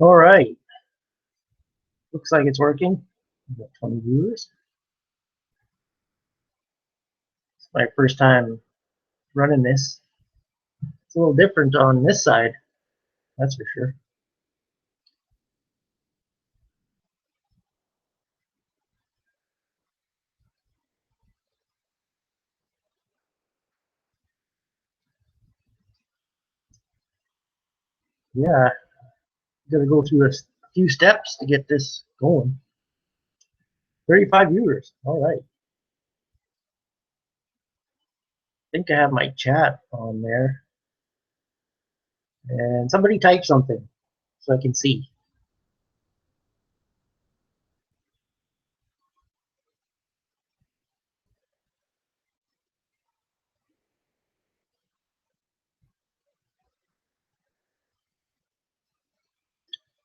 All right, looks like it's working. We've got 20 viewers. It's my first time running this. It's a little different on this side, that's for sure. Yeah, gotta go through a few steps to get this going. 35 viewers. All right. I think I have my chat on there. And somebody type something so I can see.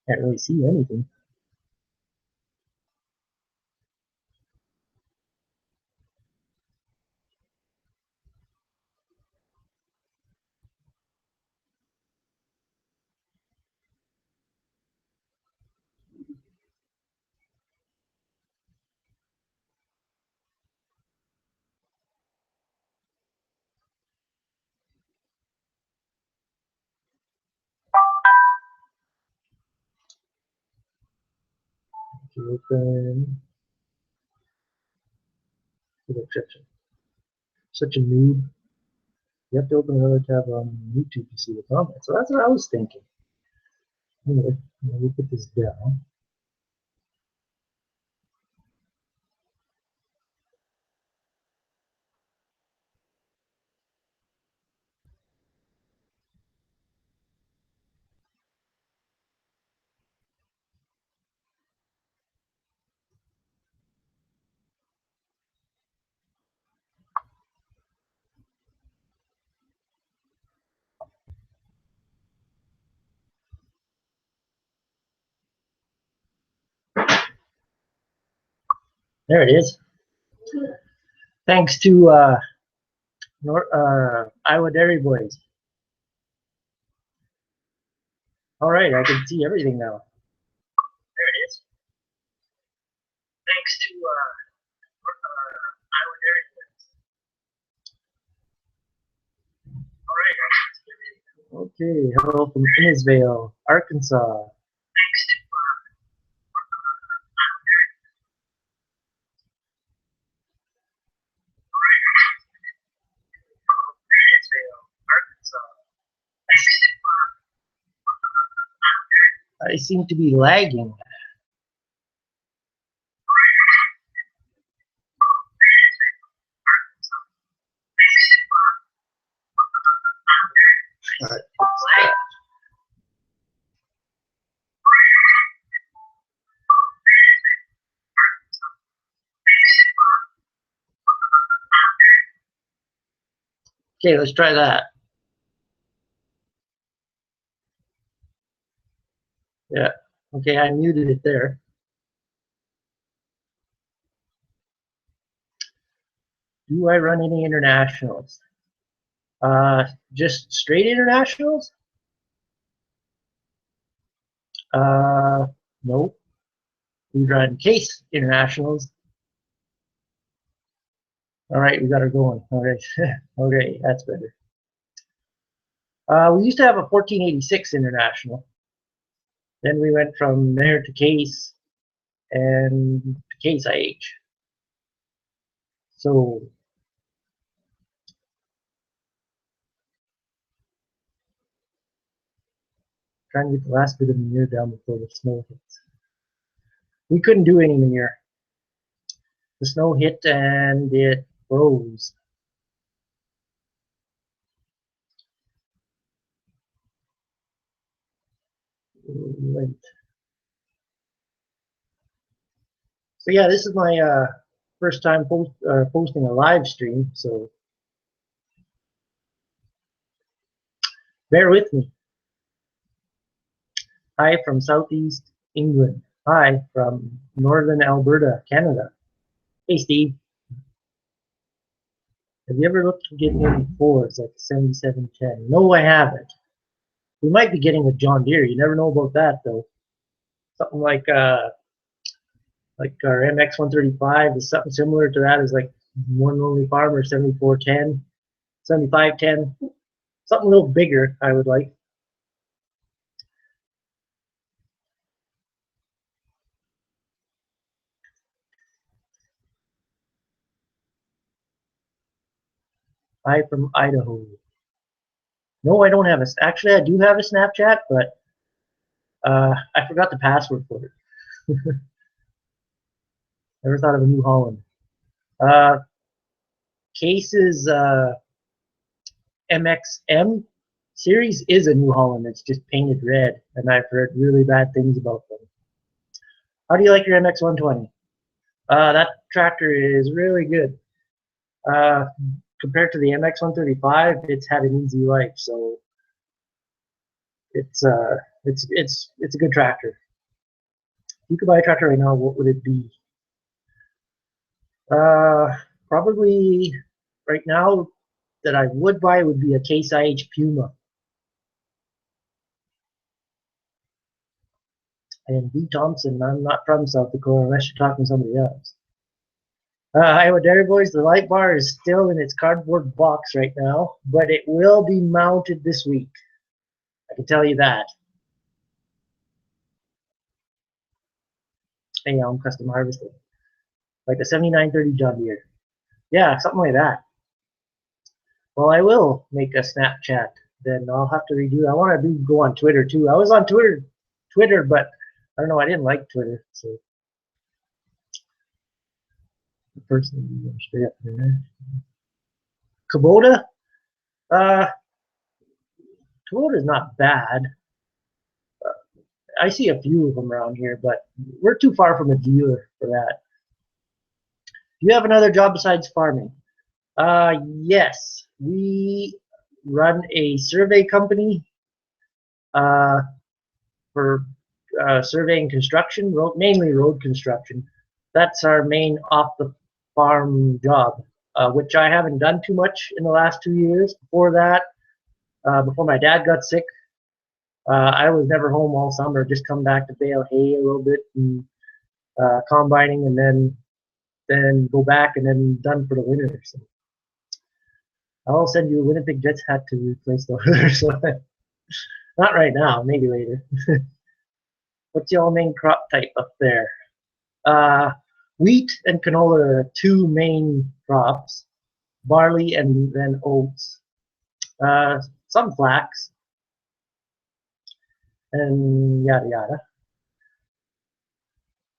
Can't really see anything. Open. Such a noob. You have to open another tab on YouTube to see the comments. So that's what I was thinking. Anyway, let me put this down. There it is. Thanks to Iowa Dairy Boys. All right, I can see everything now. There it is. Thanks to Iowa Dairy Boys. All right, I can see everything. Okay, hello from Innisvale, Arkansas. Thanks to Innisvale, Arkansas. I seem to be lagging. Okay, let's try that. Yeah. Okay, I muted it there. Do I run any internationals? Just straight internationals? No. We run case internationals. All right, we got her going. All right. Okay, that's better. We used to have a 1486 international. Then we went from there to case and to case IH. So trying to get the last bit of manure down before the snow hits. We couldn't do any manure. The snow hit and it froze. Right. So yeah, this is my first time posting a live stream, so bear with me. Hi from Southeast England. Hi from Northern Alberta, Canada. Hey Steve, have you ever looked to get maybe Fords like the 7710? No, I haven't. We might be getting a John Deere. You never know about that though. Something like our MX-135 is something similar to that. Is like One Lonely Farmer 7410, 7510. Something a little bigger, I would like. Hi from Idaho. No, I don't have a. Actually, I do have a Snapchat, but I forgot the password for it. Never thought of a New Holland. Uh, Case's MXM series is a New Holland. It's just painted red, and I've heard really bad things about them. How do you like your MX-120? That tractor is really good. Uh, Compared to the MX-135, it's had an easy life, so it's a good tractor. If you could buy a tractor right now, what would it be? Uh, Probably right now that I would buy would be a Case IH Puma. And B. Thompson, I'm not from South Dakota unless you're talking to somebody else. Iowa Dairy Boys, the light bar is still in its cardboard box right now, but it will be mounted this week. I can tell you that. Hey, I'm custom harvesting. Like a 7930 John Deere. Yeah, something like that. Well, I will make a Snapchat. Then I'll have to redo. I want to go on Twitter too. I was on Twitter, but I don't know. I didn't like Twitter, so the person straight up there. Kubota, uh, Kubota's not bad. I see a few of them around here, but we're too far from a dealer for that. Do you have another job besides farming? Yes, we run a survey company uh, for surveying construction, mainly road construction. That's our main off-the-farm job, which I haven't done too much in the last 2 years. Before that, before my dad got sick, I was never home all summer, just come back to bale hay a little bit and combining, and then go back and then done for the winter. So I'll send you a Winnipeg Jets hat to replace the other. So not right now, maybe later. What's your main crop type up there? Wheat and canola are the two main crops. Barley and then oats. Some flax. And yada yada.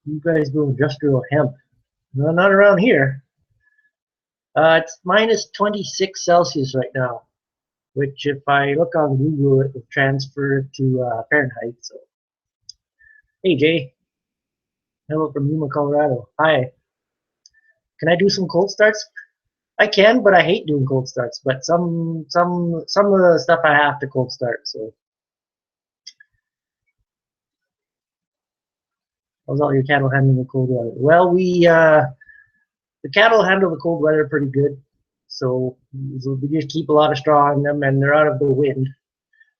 You guys do industrial hemp. No, not around here. It's minus 26 Celsius right now, which if I look on Google, it will transfer to Fahrenheit. So, hey Jay, hello from Yuma, Colorado. Hi. Can I do some cold starts? I can, but I hate doing cold starts. But some of the stuff I have to cold start. So, how's all your cattle handling the cold weather? Well, the cattle handle the cold weather pretty good. So we just keep a lot of straw on them, and they're out of the wind.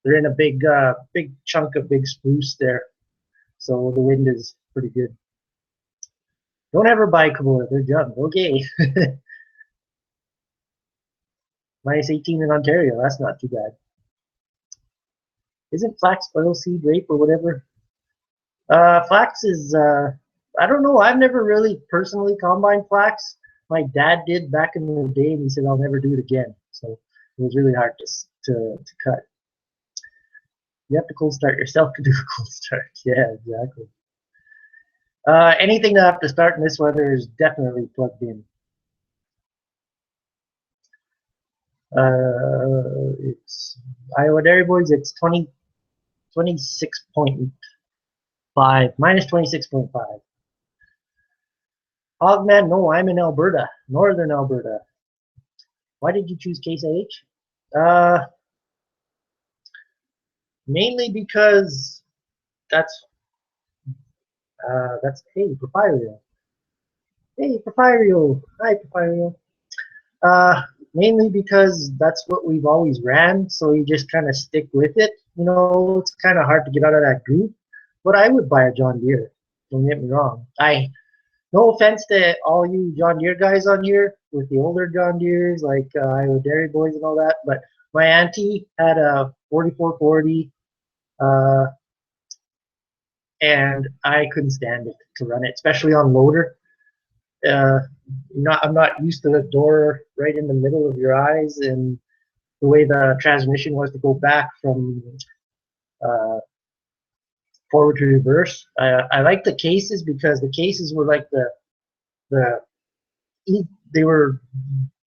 They're in a big chunk of big spruce there, so the wind is pretty good. Don't ever buy Kubota; they're junk. Okay. Minus 18 in Ontario. That's not too bad. Isn't flax oilseed rape or whatever? Flax is. I don't know. I've never really personally combined flax. My dad did back in the day, and he said I'll never do it again. So it was really hard to cut. You have to cold start yourself to do a cold start. Yeah, exactly. Anything that I have to start in this weather is definitely plugged in. It's Iowa Dairy Boys. It's 26.5, minus 26.5. Hogman, no, I'm in Alberta, northern Alberta. Why did you choose Case IH? Mainly because that's hey Porfirio. Hey Porfirio. Hi Porfirio. Mainly because that's what we've always ran, so you just kind of stick with it. You know, it's kind of hard to get out of that group. But I would buy a John Deere. Don't get me wrong. No offense to all you John Deere guys on here with the older John Deeres, like Iowa Dairy Boys and all that, but my auntie had a 4440, uh, and I couldn't stand it to run it, especially on loader. I'm not used to the door right in the middle of your eyes, and the way the transmission was to go back from uh, forward to reverse. I like the cases because the cases were like the they were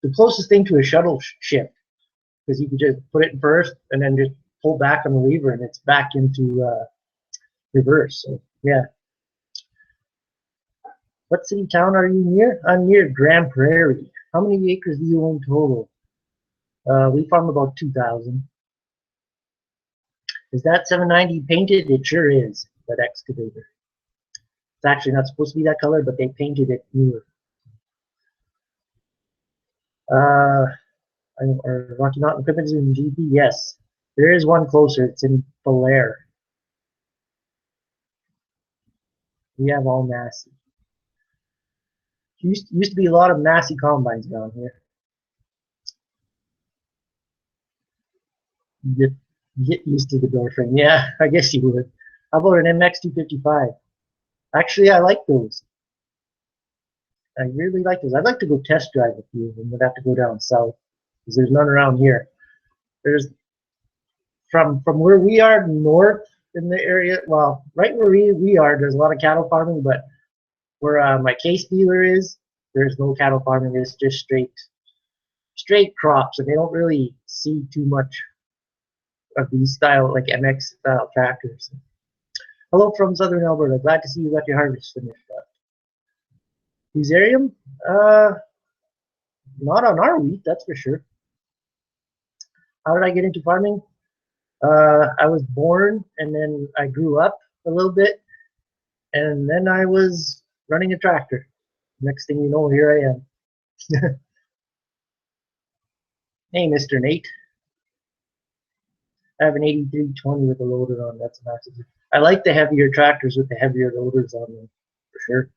the closest thing to a shuttle shift, because you could just put it in first and then just pull back on the lever and it's back into reverse. So yeah. What city town are you near? I'm near Grand Prairie. How many acres do you own total? We farm about 2,000. Is that 790 painted? It sure is, that excavator. It's actually not supposed to be that color, but they painted it newer. Or Rocky Mountain Equipment is in GP? Yes. There is one closer. It's in Belair. We have all Massey. Used to be a lot of Massey combines down here. Get used to the door frame. Yeah, I guess you would. How about an MX255? Actually, I like those. I really like those. I'd like to go test drive a few of them. We'd have to go down south because there's none around here. There's from where we are north in the area. Well, right where we are, there's a lot of cattle farming, but where my case dealer is, there's no cattle farming. It's just straight crops, and they don't really see too much of these style, like MX style tractors. Hello from Southern Alberta. Glad to see you got your harvest finished up. Fusarium? Not on our wheat, that's for sure. How did I get into farming? I was born, and then I grew up a little bit, and then I was running a tractor. Next thing you know, here I am. Hey, Mr. Nate. I have an 8320 with a loader on. That's massive. I like the heavier tractors with the heavier loaders on them, for sure.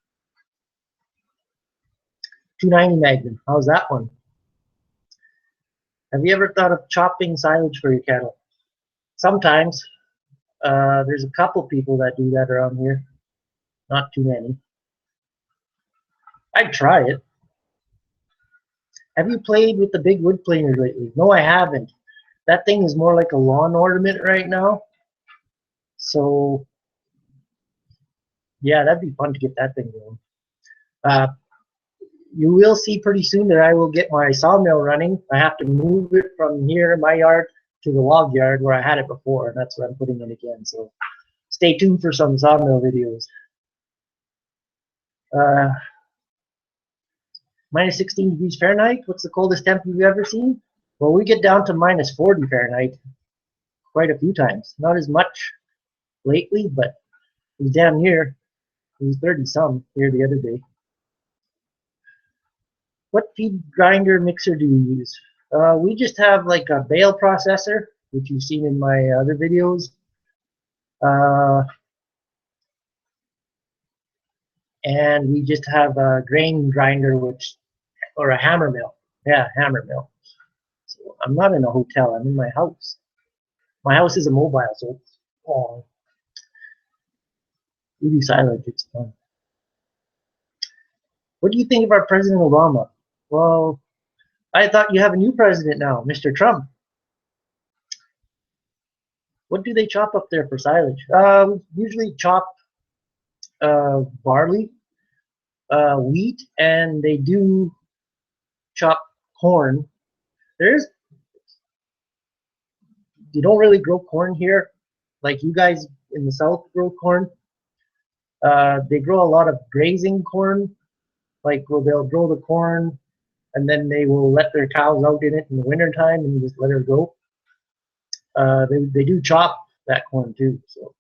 290 Magnum. How's that one? Have you ever thought of chopping silage for your cattle? Sometimes. There's a couple people that do that around here. Not too many. I'd try it. Have you played with the big wood planer lately? No, I haven't. That thing is more like a lawn ornament right now. So, yeah, that'd be fun to get that thing going. You will see pretty soon that I will get my sawmill running. I have to move it from here in my yard to the log yard where I had it before, and that's what I'm putting in again. So stay tuned for some sawmill videos. Minus 16 degrees Fahrenheit. What's the coldest temp you've ever seen? Well, we get down to minus 40 Fahrenheit quite a few times. Not as much lately, but it was down here. It was 30 some here the other day. What feed grinder mixer do you use? We just have like a bale processor, which you've seen in my other videos. And we just have a grain grinder, or a hammer mill. Yeah, hammer mill. So I'm not in a hotel. I'm in my house. My house is a mobile, so oh, we do silage. It's fun. What do you think of our President Obama? Well, I thought you have a new president now, Mr. Trump. What do they chop up there for silage? Usually chop barley, wheat, and they do chop corn. You don't really grow corn here, like you guys in the south grow corn. They grow a lot of grazing corn, like they'll grow the corn and then they will let their cows out in it in the wintertime and just let her go. They do chop that corn too. So,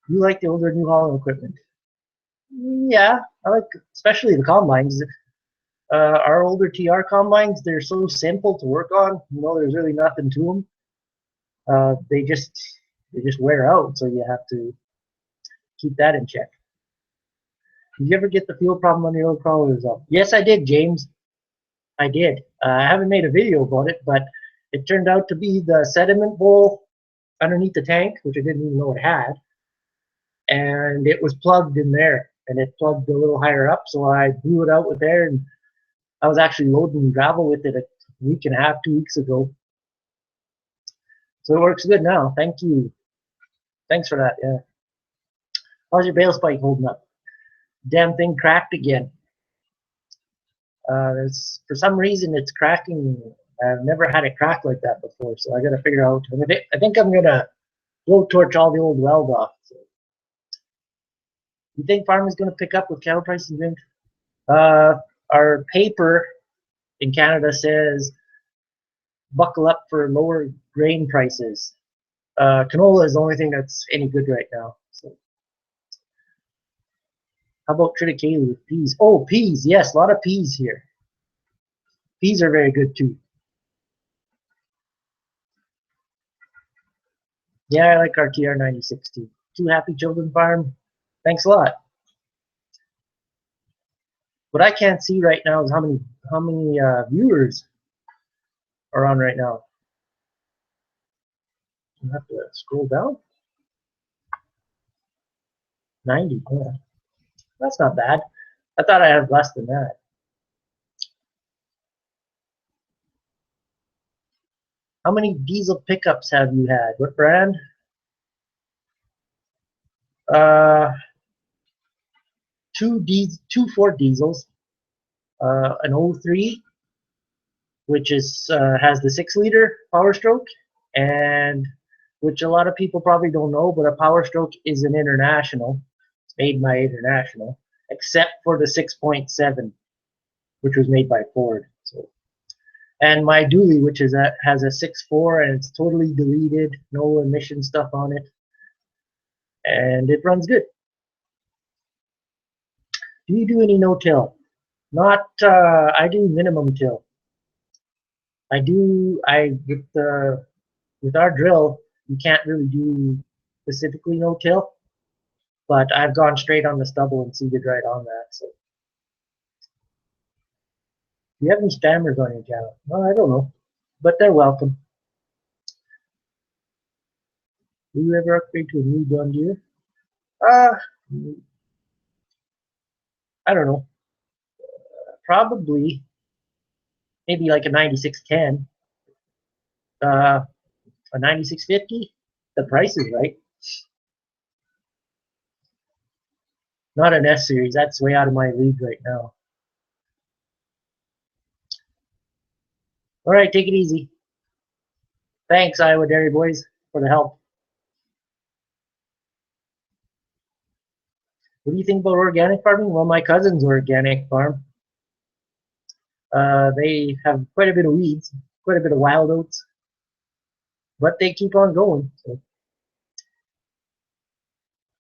you like the older New Holland equipment? Yeah, I like especially the combines. Our older TR combines, they're so simple to work on. There's really nothing to them. They They just wear out, so you have to keep that in check. Did you ever get the fuel problem on your old crawler resolved? Yes, I did, James. I did. I haven't made a video about it, but it turned out to be the sediment bowl underneath the tank, which I didn't even know it had, and it was plugged in there, and it plugged a little higher up, so I blew it out with air, and I was actually loading gravel with it a week and a half, 2 weeks ago. So it works good now. Thank you. Thanks for that. Yeah. How's your bale spike holding up? Damn thing cracked again. For some reason it's cracking. I've never had it crack like that before, so I got to figure out. I think I'm gonna blowtorch all the old weld off. So. You think farming's gonna pick up with cattle prices? Our paper in Canada says buckle up for lower grain prices. Canola is the only thing that's any good right now. So. How about triticale with peas? Oh, peas. Yes, a lot of peas here. Peas are very good too. Yeah, I like our TR96 too. Two Happy Children Farm. Thanks a lot. What I can't see right now is how many viewers are on right now. I have to scroll down. 90. Yeah. That's not bad. I thought I had less than that. How many diesel pickups have you had? What brand? Two Ford diesels. An 03, which is has the 6-liter Power Stroke, and which a lot of people probably don't know, but a Power Stroke is an international. It's made by International, except for the 6.7, which was made by Ford. So, and my dually, which has a 6.4, and it's totally deleted, no emission stuff on it, and it runs good. Do you do any no-till? Not. I do minimum till. I with our drill, you can't really do specifically no-till, but I've gone straight on the stubble and seeded right on that. So, do you have any spammers on your channel? Well, I don't know, but they're welcome. Do you ever upgrade to a new John Deere? I don't know. Probably, maybe like a 9610, a 9650. The price is right. Not an S series. That's way out of my league right now. All right, take it easy. Thanks, Iowa Dairy Boys, for the help. What do you think about organic farming? Well, my cousin's organic farm. They have quite a bit of weeds, quite a bit of wild oats, but they keep on going. So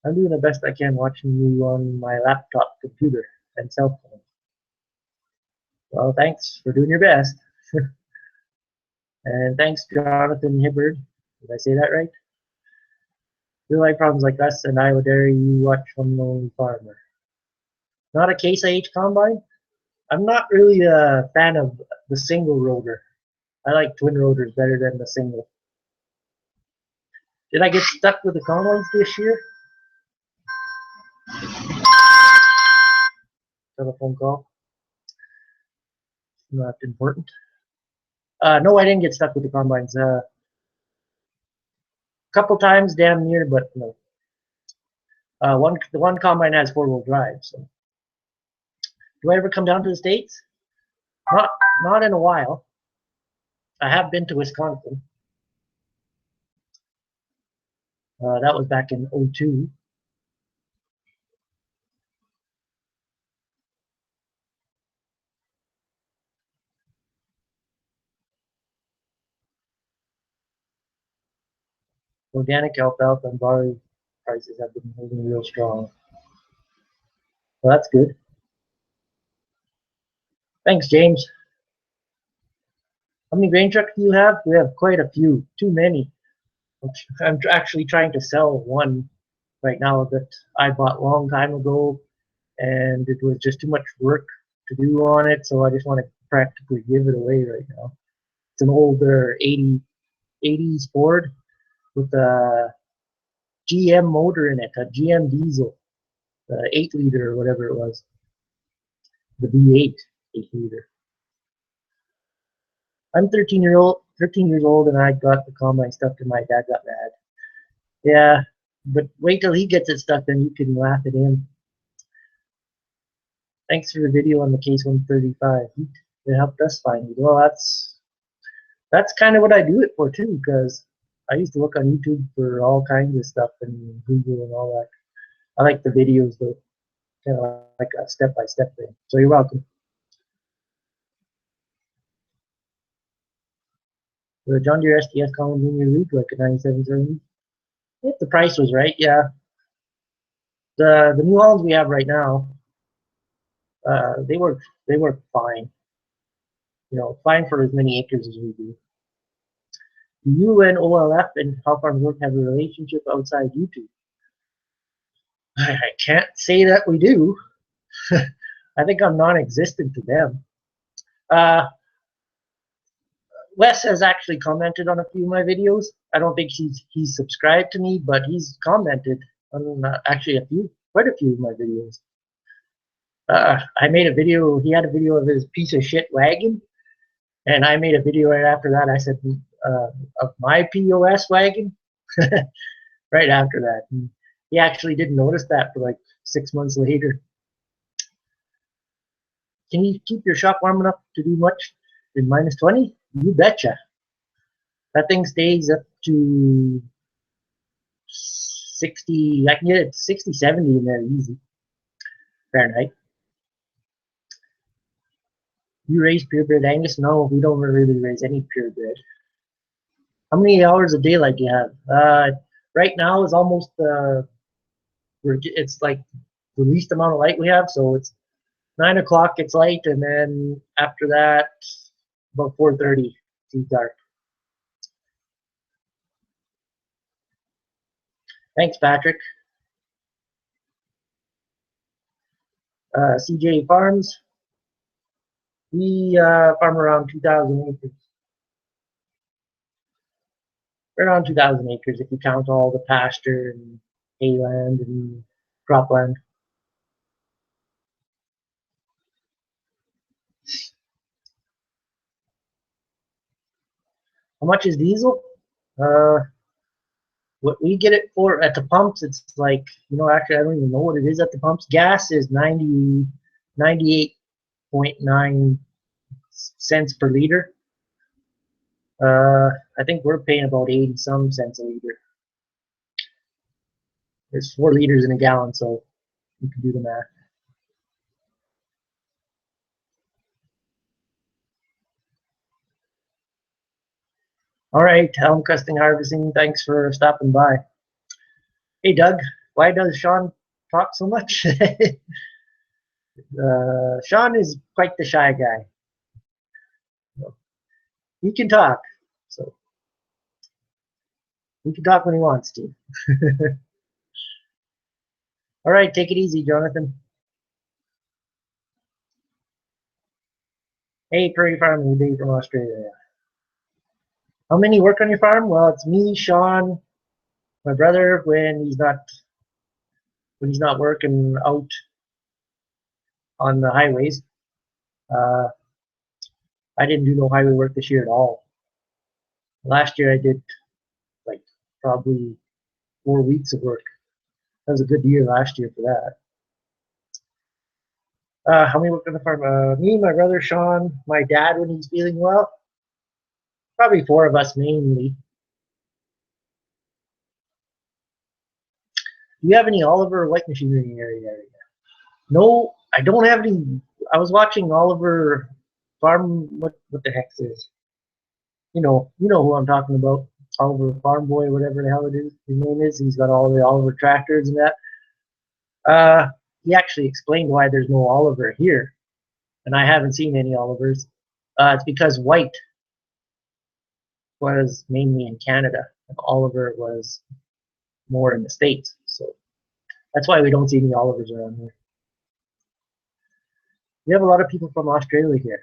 I'm doing the best I can watching you on my laptop, computer, and cell phone. Well, thanks for doing your best. And thanks, Jonathan Hibbard. Did I say that right? Real life problems like us and Iowa Dairy, you watch from the only farmer. Not a Case IH combine? I'm not really a fan of the single rotor. I like twin rotors better than the single. Did I get stuck with the combines this year? Telephone call. Not important. No, I didn't get stuck with the combines. Couple times, damn near, but no. The one combine has 4-wheel drive. So, do I ever come down to the States? Not in a while. I have been to Wisconsin. That was back in 02. Organic alfalfa and barley prices have been holding real strong. Well, that's good. Thanks, James. How many grain trucks do you have? We have quite a few. Too many. I'm actually trying to sell one right now that I bought a long time ago, and it was just too much work to do on it, so I just want to practically give it away right now. It's an older 80s Ford with a GM motor in it, a GM diesel, the 8 liter or whatever it was, the V8 8 liter. I'm 13 years old, and I got the combine stuck, and my dad got mad. Yeah, but wait till he gets it stuck, then you can laugh at him. Thanks for the video on the Case 135. It helped us find it. Well, that's kind of what I do it for too, because I used to look on YouTube for all kinds of stuff and Google and all that. I like the videos though, kind of like a step-by-step thing. So you're welcome. The John Deere SDS Collins Junior League, like a 9770. If the price was right, yeah. The New Hollands we have right now, they work fine. You know, fine for as many acres as we do. Do you and OLF and How Farms Work have a relationship outside YouTube? I can't say that we do. I think I'm non-existent to them. Wes has actually commented on a few of my videos. I don't think he's subscribed to me, but he's commented on actually quite a few of my videos. I made a video. He had a video of his piece of shit wagon, and I made a video right after that. I said of my POS wagon. Right after that, and he actually didn't notice that for like 6 months later. Can you keep your shop warm enough to do much in -20? You betcha. That thing stays up to 60. I can get it 60, 70 in there easy. Fahrenheit. You raise purebred Angus? No, we don't really raise any purebred. How many hours of daylight do you have? Right now is almost it's like the least amount of light we have, so it's 9 o'clock. It's light, and then after that, about 4:30, it's dark. Thanks, Patrick. CJ Farms. We farm around 2,000 acres. Around 2,000 acres if you count all the pasture and hayland and cropland. How much is diesel? What we get it for at the pumps, it's like, you know, actually I don't even know what it is at the pumps. Gas is 98.9 cents per liter. I think we're paying about 80 some cents a liter. There's 4 liters in a gallon, so you can do the math. All right, Elm Custom Harvesting, thanks for stopping by. Hey, Doug, why does Sean talk so much? Sean is quite the shy guy. He can talk, so he can talk when he wants to. All right, take it easy, Jonathan. Hey, Prairie Farming, Dave from Australia. How many work on your farm? Well, it's me, Sean, my brother when he's not working out on the highways. I didn't do no highway work this year at all. Last year I did like probably 4 weeks of work. That was a good year last year for that. How many work on the farm? Me, my brother Sean, my dad when he's feeling well. Probably 4 of us mainly. Do you have any Oliver or White machinery in your area? No, I don't have any. I was watching Oliver Farm. What the heck is this? You know who I'm talking about. Oliver Farm Boy, whatever the hell it is. His name is. He's got all the Oliver tractors and that. He actually explained why there's no Oliver here, and I haven't seen any Olivers. It's because White was mainly in Canada. And Oliver was more in the States. So that's why we don't see any Olivers around here. We have a lot of people from Australia here.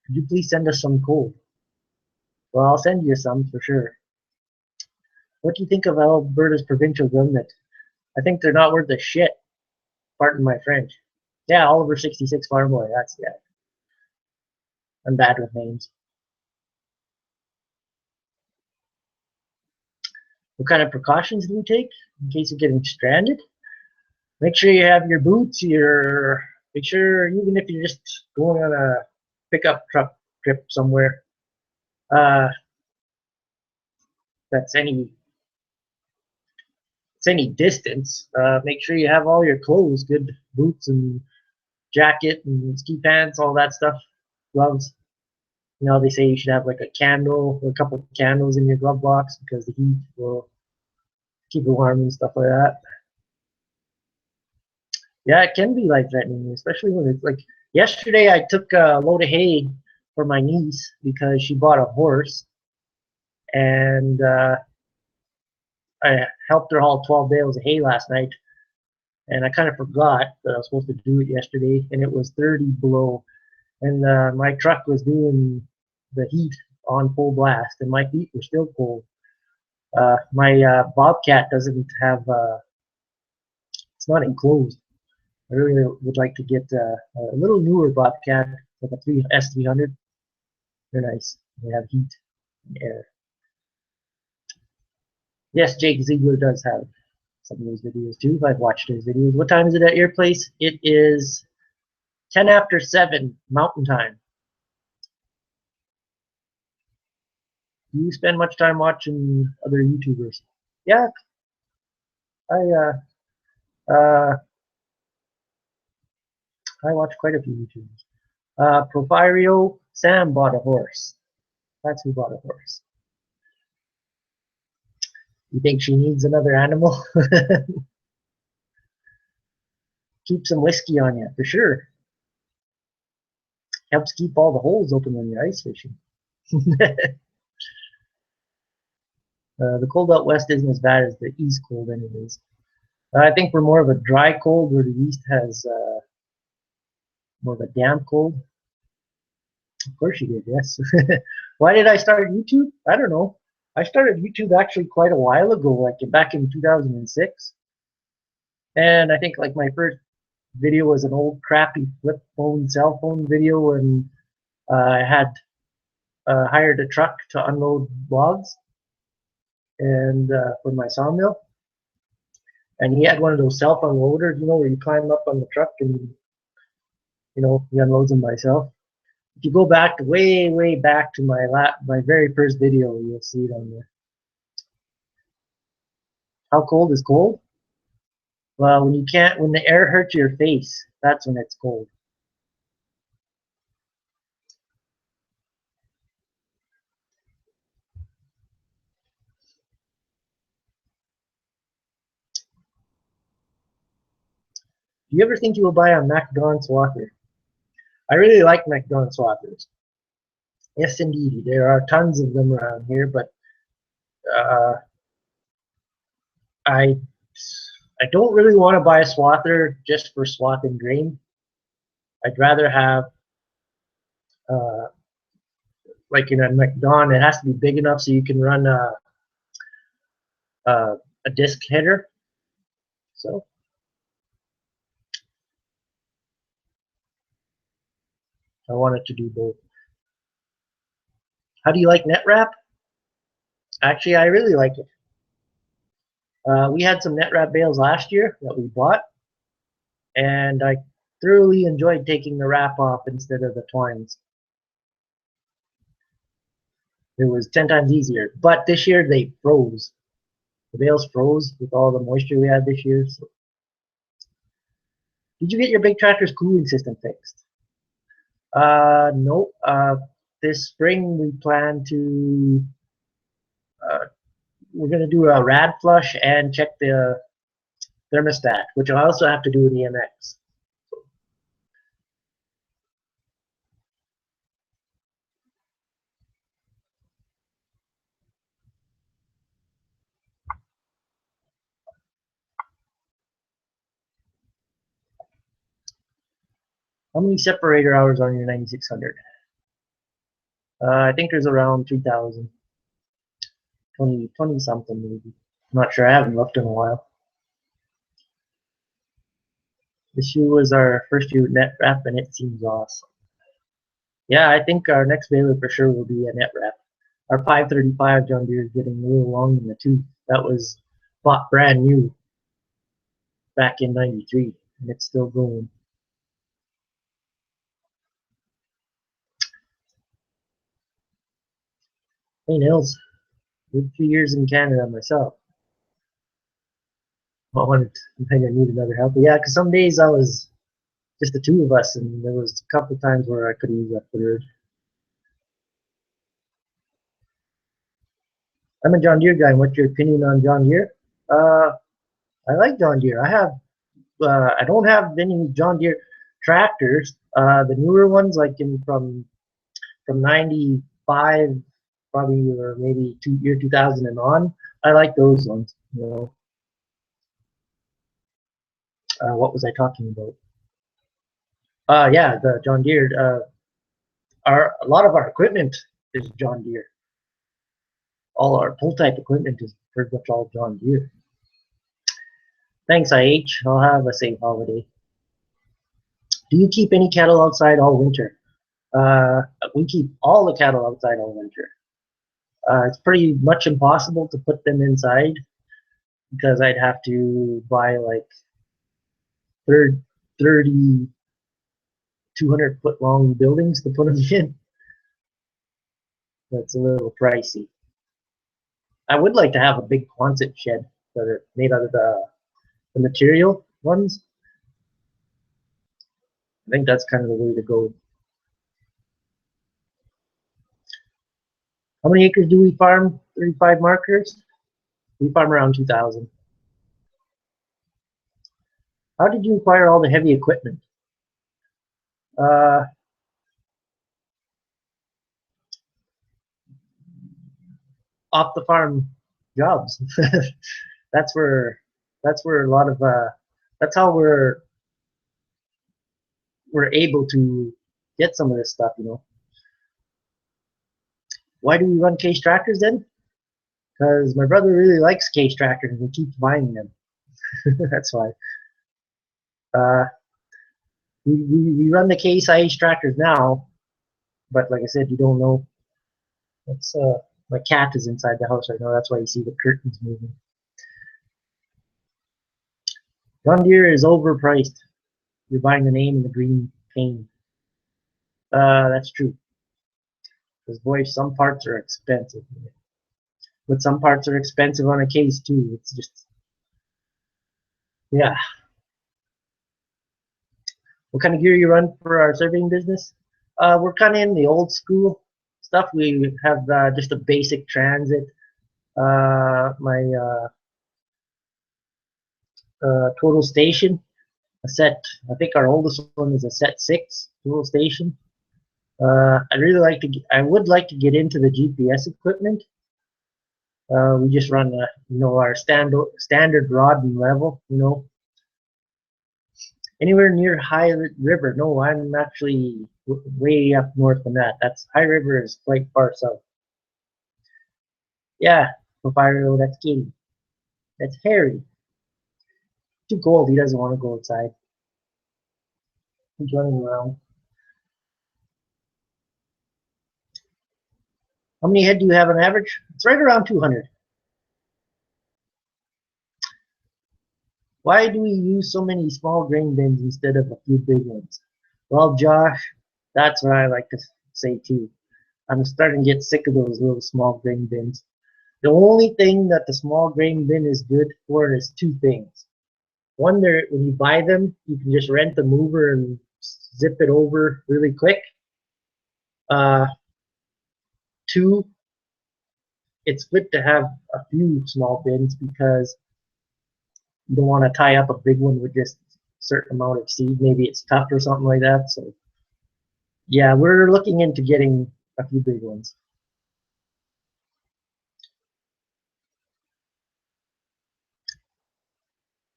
Could you please send us some coal? Well, I'll send you some for sure. What do you think of Alberta's provincial government? I think they're not worth a shit. Pardon my French. Yeah, Oliver 66 Farm Boy. That's yeah. I'm bad with names. What kind of precautions do you take in case of getting stranded? Make sure you have your boots. Make sure even if you're just going on a pickup truck trip somewhere, uh, that's any distance. Make sure you have all your clothes, good boots and jacket and ski pants, all that stuff, gloves. You know, they say you should have like a candle or a couple of candles in your glove box because the heat will keep you warm and stuff like that. Yeah, it can be life-threatening, especially when it's like yesterday I took a load of hay for my niece because she bought a horse, and I helped her haul 12 bales of hay last night, and I kind of forgot that I was supposed to do it yesterday, and it was 30 below, and my truck was doing the heat on full blast, and my feet were still cold. My Bobcat doesn't have, it's not enclosed. I really would like to get a little newer Bobcat, like a S300. They're nice. They have heat and air. Yes, Jake Ziegler does have some of those videos too. I've watched his videos. What time is it at your place? It is 10 after 7 Mountain Time. Do you spend much time watching other YouTubers? Yeah, I uh, I watch quite a few YouTubers. Porfirio Sam bought a horse. That's who bought a horse. You think she needs another animal? Keep some whiskey on you, for sure. Helps keep all the holes open when you're ice fishing. The cold out west isn't as bad as the east cold anyways. I think we're more of a dry cold where the east has more of a damp cold. Of course you did, yes. Why did I start YouTube? I don't know. I started YouTube actually quite a while ago, like back in 2006. And I think like my first video was an old crappy flip phone cell phone video, and I had hired a truck to unload logs and for my sawmill. And he had one of those self unloaders, where you climb up on the truck and he unloads them by himself. If you go back to way back to my very first video, you'll see it on there. How cold is cold? Well, when the air hurts your face, that's when it's cold. Do you ever think you will buy a MacDon swather? I really like MacDon swathers. Yes, indeed. There are tons of them around here, but uh, I don't really want to buy a swather just for swathing grain. I'd rather have uh, like in a MacDon, it has to be big enough so you can run a disc header. So I wanted to do both. How do you like net wrap? Actually, I really like it. We had some net wrap bales last year that we bought, and I thoroughly enjoyed taking the wrap off instead of the twines. It was 10 times easier. But this year they froze. The bales froze with all the moisture we had this year. So. Did you get your big tractor's cooling system fixed? No. This spring we plan to. We're going to do a rad flush and check the thermostat, which I also have to do with EMX. How many separator hours on your 9600? I think there's around 3,000. 20 something maybe. I'm not sure. I haven't looked in a while. This year was our first year with net wrap, and it seems awesome. Yeah, I think our next baler for sure will be a net wrap. Our 535 John Deere is getting a little long in the tooth. That was bought brand new back in '93, and it's still going. Hey Nils, good 2 years in Canada myself. I wanted to think I need another helper. Yeah, because some days I was just the two of us, and there was a couple of times where I could use a third. I'm a John Deere guy. What's your opinion on John Deere? Uh, I like John Deere. I don't have any John Deere tractors. The newer ones, like from '95, probably, or maybe year 2000 and on. I like those ones. What was I talking about? Yeah, the John Deere. A lot of our equipment is John Deere. All our pull type equipment is pretty much all John Deere. Thanks, IH. I'll have a safe holiday. Do you keep any cattle outside all winter? We keep all the cattle outside all winter. It's pretty much impossible to put them inside because I'd have to buy like 30, 200-foot long buildings to put them in. That's a little pricey. I would like to have a big Quonset shed that are made out of the material ones. I think that's kind of the way to go. How many acres do we farm? 35 markers? We farm around 2,000. How did you acquire all the heavy equipment? Off the farm jobs. that's where a lot of that's how we're able to get some of this stuff. Why do we run case tractors then? Because my brother really likes case tractors and he keeps buying them. That's why. We run the case IH tractors now, but like I said, you don't know. That's my cat is inside the house right now. That's why you see the curtains moving. John Deere is overpriced. You're buying the name and the green paint. That's true. Because boy, some parts are expensive. But some parts are expensive on a case too. It's just, yeah. What kind of gear you run for our surveying business? We're kind of in the old school stuff. We have just a basic transit. My total station, a set. I think our oldest one is a set 6 total station. I would like to get into the GPS equipment. We just run, our standard rod and level. Anywhere near High River? No, I'm actually way up north than that. High River is quite far south. Yeah, Papyro, that's Katie. That's Harry. Too cold. He doesn't want to go outside. He's running around. How many head do you have on average? It's right around 200. Why do we use so many small grain bins instead of a few big ones? Well, Josh, that's what I like to say too. I'm starting to get sick of those little small grain bins. The only thing that the small grain bin is good for is two things. One, when you buy them, you can just rent the mover and zip it over really quick. Two, it's good to have a few small bins because you don't want to tie up a big one with just a certain amount of seed. Maybe it's tough or something like that. So yeah, we're looking into getting a few big ones.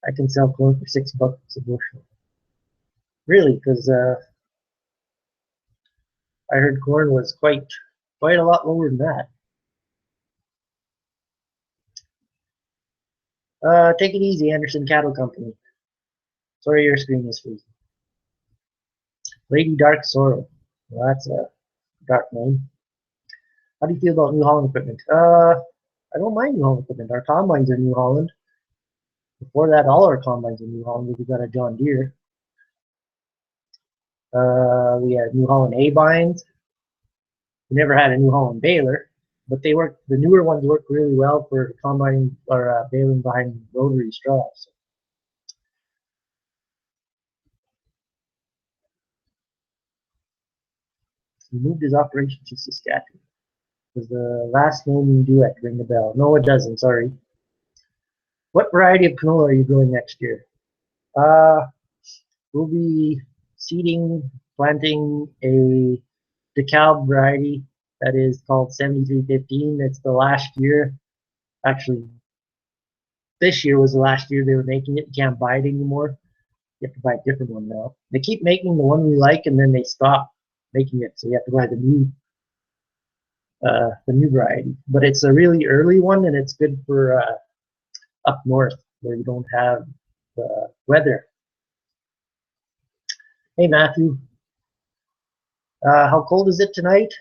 I can sell corn for $6 a bushel. Really, because I heard corn was quite a lot lower than that. Take it easy, Anderson Cattle Company. Sorry your screen is freezing. Lady Dark Sorrow. Well, that's a dark name. How do you feel about New Holland equipment? I don't mind New Holland equipment. Our combines are New Holland. Before that, all our combines are New Holland. We got a John Deere. We had New Holland A-bines. We never had a New Holland baler, but they work. The newer ones work really well for combining or baling behind rotary straws. He moved his operation to Saskatchewan. Does the last name you do at ring the bell? No, it doesn't. Sorry. What variety of canola are you growing next year? We'll be seeding, planting a DeKalb variety that is called 7315. It's the last year. Actually, this year was the last year they were making it. You can't buy it anymore. You have to buy a different one now. They keep making the one we like, and then they stop making it, so you have to buy the new variety. But it's a really early one, and it's good for up north where you don't have the weather. Hey Matthew, how cold is it tonight?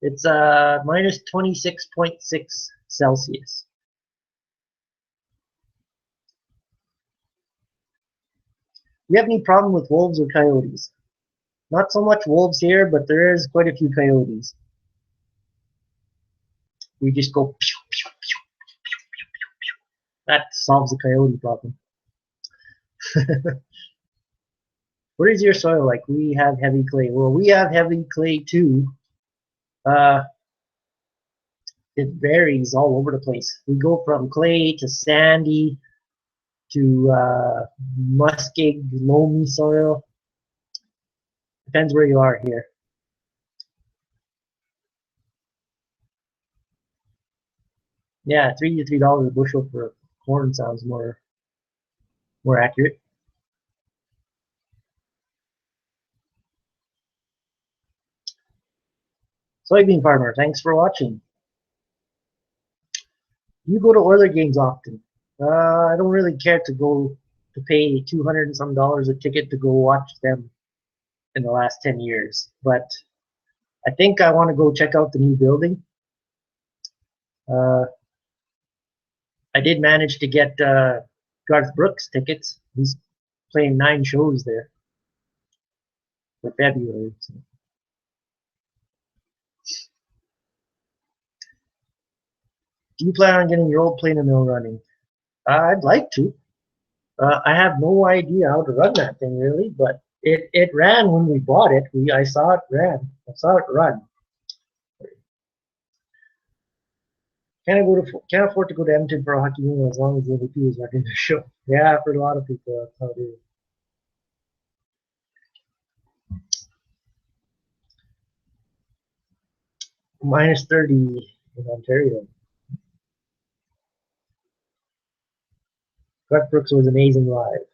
It's minus 26.6 Celsius. Do you have any problem with wolves or coyotes? Not so much wolves here, but there is quite a few coyotes. We just go pew, pew, pew, pew, pew, pew, pew. That solves the coyote problem. What is your soil like? We have heavy clay. Well, we have heavy clay too. It varies all over the place. We go from clay to sandy to muskeg, loamy soil. Depends where you are here. Yeah, $3 to $3 a bushel for corn sounds more accurate. Soybean farmer, thanks for watching. You go to Oiler games often. I don't really care to pay $200 and some a ticket to go watch them in the last 10 years. But I think I want to go check out the new building. I did manage to get Garth Brooks tickets. He's playing 9 shows there for February. So. Do you plan on getting your old planer mill running? I'd like to. I have no idea how to run that thing really, but it ran when we bought it. I saw it ran. I saw it run. Can't afford to go to Edmonton for a hockey game as long as the MVP is running the show. Yeah, for a lot of people, that's how it is. Minus 30 in Ontario. Garth Brooks was amazing live.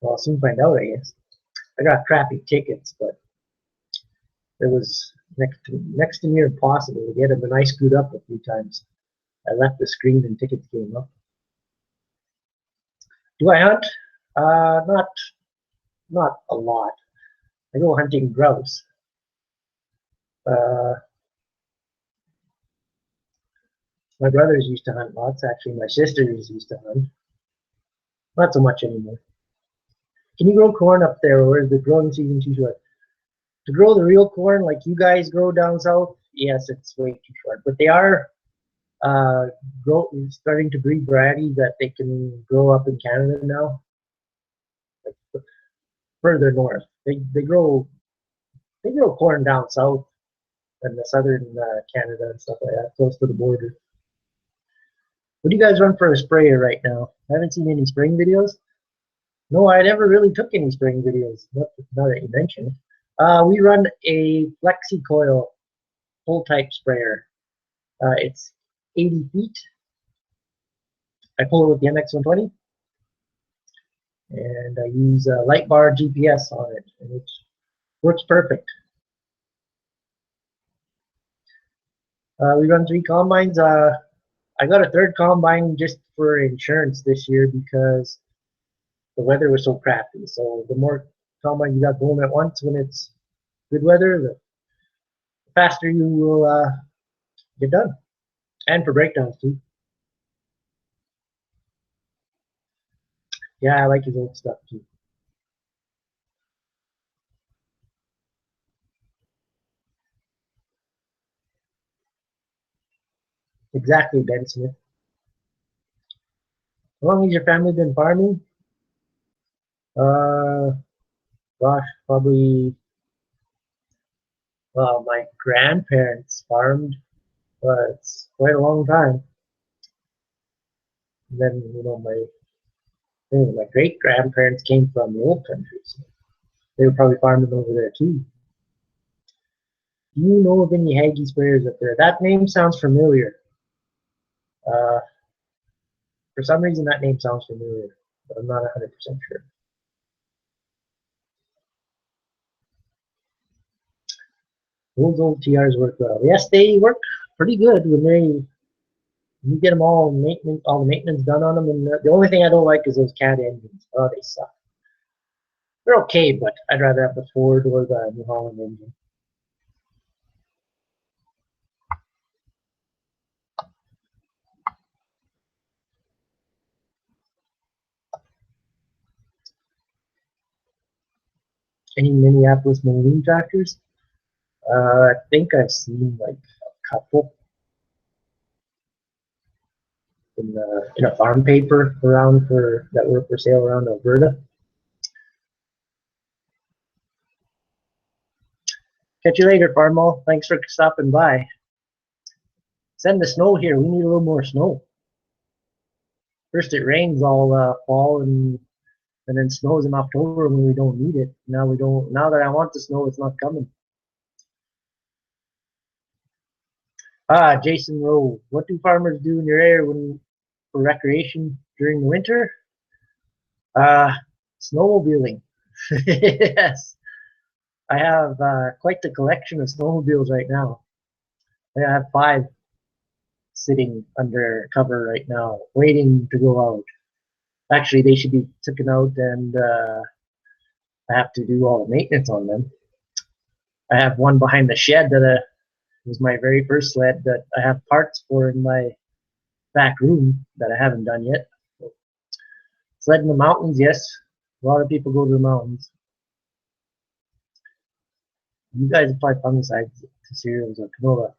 Well, I'll soon find out, I guess. I got crappy tickets, but it was next to near impossible to get them, and I screwed up a few times. I left the screen and tickets came up. Do I hunt? Not a lot. I go hunting grouse. My brothers used to hunt lots. Actually, my sisters used to hunt. Not so much anymore. Can you grow corn up there, or is the growing season too short? To grow the real corn like you guys grow down south, yes, it's way too short. But they are starting to breed varieties that they can grow up in Canada now, like further north. They grow corn down south in the southern Canada and stuff like that, close to the border. What do you guys run for a sprayer right now? I haven't seen any spraying videos. No, I never really took any spraying videos. Now that you mention it, we run a flexi coil full type sprayer. It's 80 feet. I pull it with the MX120, and I use a light bar GPS on it, and it works perfect. We run 3 combines. I got a third combine just for insurance this year because the weather was so crappy. So the more combines you got going at once when it's good weather, the faster you will get done. And for breakdowns too. Yeah, I like his old stuff too. Exactly, Ben Smith. How long has your family been farming? Uh, gosh, probably. Well, my grandparents farmed, but it's quite a long time. And then my great grandparents came from the old country, so they were probably farming over there too. Do you know of any Haggy sprayers up there? That name sounds familiar. Uh, for some reason, that name sounds familiar, but I'm not 100% sure. Those old TRs work well. Yes, they work pretty good when you get them all the maintenance done on them. And the only thing I don't like is those cat engines. Oh, they suck. They're okay, but I'd rather have the Ford or the New Holland engine. Any Minneapolis marine tractors? I think I've seen like a couple in a farm paper around for that were for sale around Alberta. Catch you later, Farmall. Thanks for stopping by. Send the snow here. We need a little more snow. First it rains all fall and then snows in October when we don't need it. Now we don't. Now that I want the snow, it's not coming. Ah, Jason Rowe. What do farmers do in your area for recreation during the winter? Uh, Snowmobiling. Yes, I have quite the collection of snowmobiles right now. I have 5 sitting under cover right now, waiting to go out. Actually, they should be taken out, and I have to do all the maintenance on them. I have one behind the shed that was my very first sled that I have parts for in my back room that I haven't done yet. Sled in the mountains, yes. A lot of people go to the mountains. You guys apply fungicides to cereals or canola.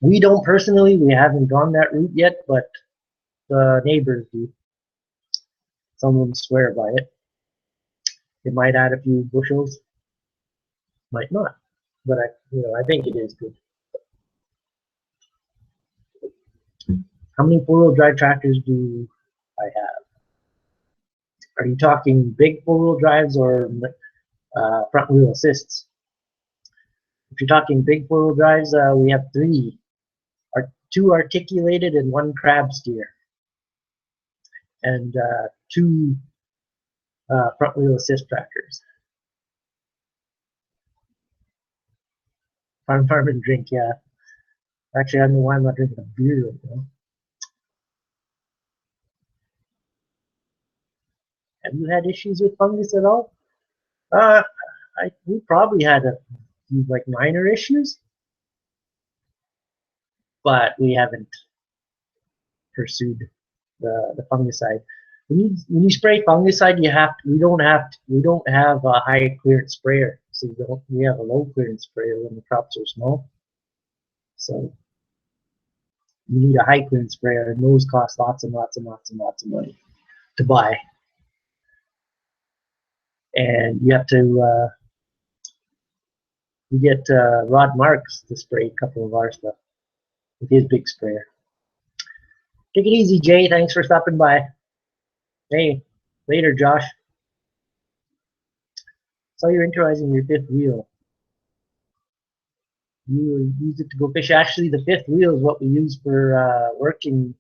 We don't personally. We haven't gone that route yet, but the neighbors do. Some of them swear by it. It might add a few bushels, might not. But I think it is good. How many 4-wheel drive tractors do I have? Are you talking big 4-wheel drives or front wheel assists? If you're talking big 4-wheel drives, we have 3. 2 articulated and 1 crab steer, and 2 front wheel assist tractors. Farm and drink, yeah. Actually, I don't know why I'm not drinking a beer right now. Have you had issues with fungus at all? Uh, we probably had a few like minor issues, but we haven't pursued the fungicide. When you spray fungicide, we don't have a high clearance sprayer, so we have a low clearance sprayer when the crops are small. So you need a high clearance sprayer, and those cost lots and lots and lots and lots of money to buy. And you have to you get Rod Marks to spray a couple of our stuff with his big sprayer. Take it easy, Jay. Thanks for stopping by. Hey, later, Josh. Saw you're improvising your 5th wheel. You use it to go fish. Actually, the 5th wheel is what we use for working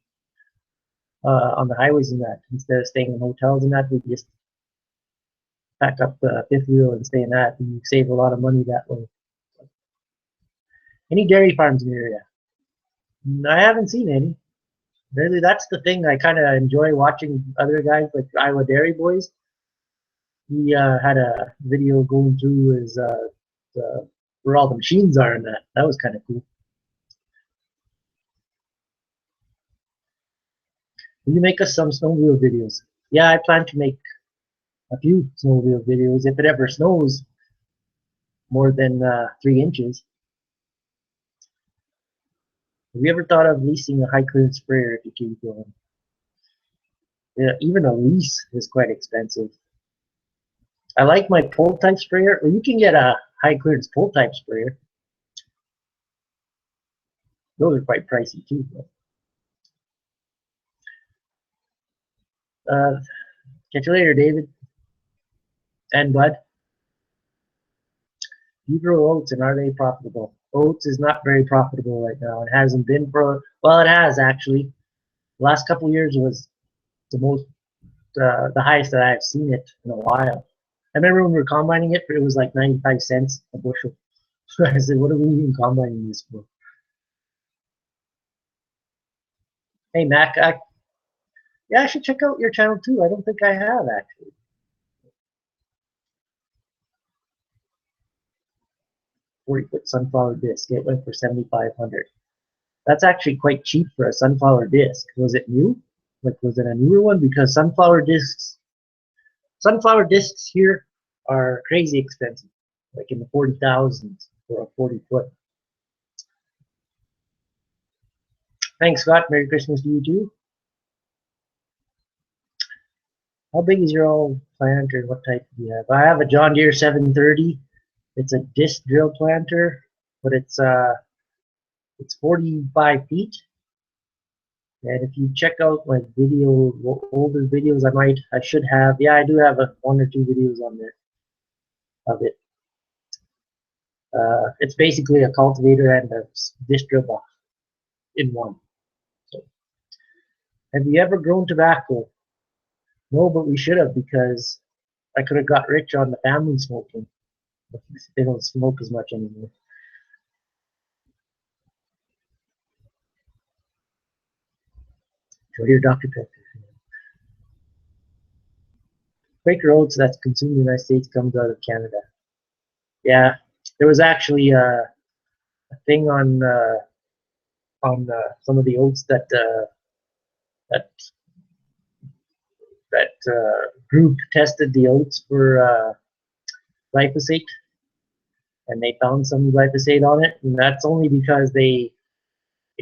on the highways and that. Instead of staying in hotels and that, we just pack up the 5th wheel and stay in that, and you save a lot of money that way. Any dairy farms in your area? I haven't seen any. Really, that's the thing. I kind of enjoy watching other guys like Iowa Dairy Boys. He had a video going through his where all the machines are in that. That was kind of cool. Will you make us some snowmobile videos? Yeah, I plan to make a few snowmobile videos if it ever snows more than 3 inches. Have you ever thought of leasing a high clearance sprayer if you keep going? Yeah, even a lease is quite expensive. I like my pull type sprayer. Well, you can get a high clearance pull type sprayer. Those are quite pricey too. Catch you later, David and Bud. You grow oats, and are they profitable? Oats is not very profitable right now. It hasn't been for, well, it has actually. The last couple of years was the most, the highest that I've seen it in a while. I remember when we were combining it, it was like 95 cents a bushel. I said, what are we even combining this for? Hey, Mac, yeah, I should check out your channel too. I don't think I have actually. 40-foot sunflower disc. It went for 7,500. That's actually quite cheap for a sunflower disc. Was it new? Like, was it a newer one? Because sunflower discs here are crazy expensive, like in the 40,000s for a 40-foot. Thanks, Scott. Merry Christmas to you too. How big is your old planter? What type do you have? I have a John Deere 730. It's a disc drill planter, but it's 45 feet. And if you check out my older videos, I should have, yeah, I do have one or two videos on there of it. It's basically a cultivator and a disc drill box in one. So, have you ever grown tobacco? No, but we should have, because I could have got rich on the family smoking. They don't smoke as much anymore. Go to your Dr. Pepper. Quaker Oats that's consumed in the United States comes out of Canada. Yeah, there was actually a thing on some of the oats that group tested the oats for glyphosate, and they found some glyphosate on it, and that's only because in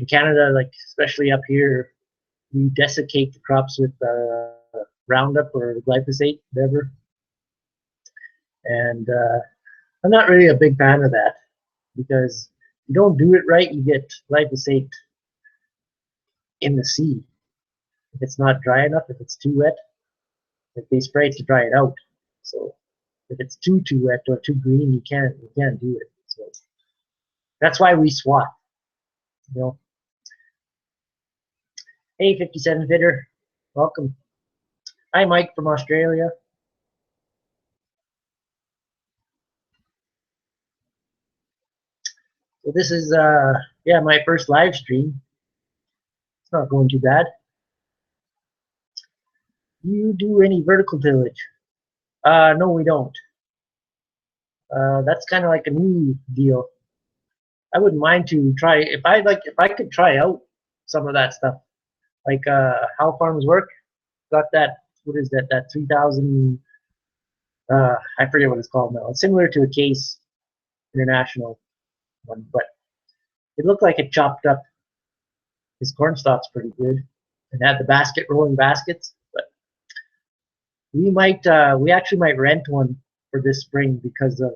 Canada, like especially up here, we desiccate the crops with Roundup or glyphosate, whatever. And I'm not really a big fan of that, because if you don't do it right, you get glyphosate in the seed. If it's not dry enough, if it's too wet, like they spray it to dry it out. So if it's too wet or too green, you can't do it. So that's why we swat. You know. Hey, 57 Fitter, welcome. Hi, Mike from Australia. So this is yeah, my first live stream. It's not going too bad. Do you do any vertical tillage? No, we don't. That's kind of like a new deal. I wouldn't mind to try if I could try out some of that stuff, like how farms work. Got that? What is that? That 3,000. I forget what it's called now. It's similar to a Case International one, but it looked like it chopped up his corn stalks pretty good and had the rolling baskets. But we actually might rent one for this spring because of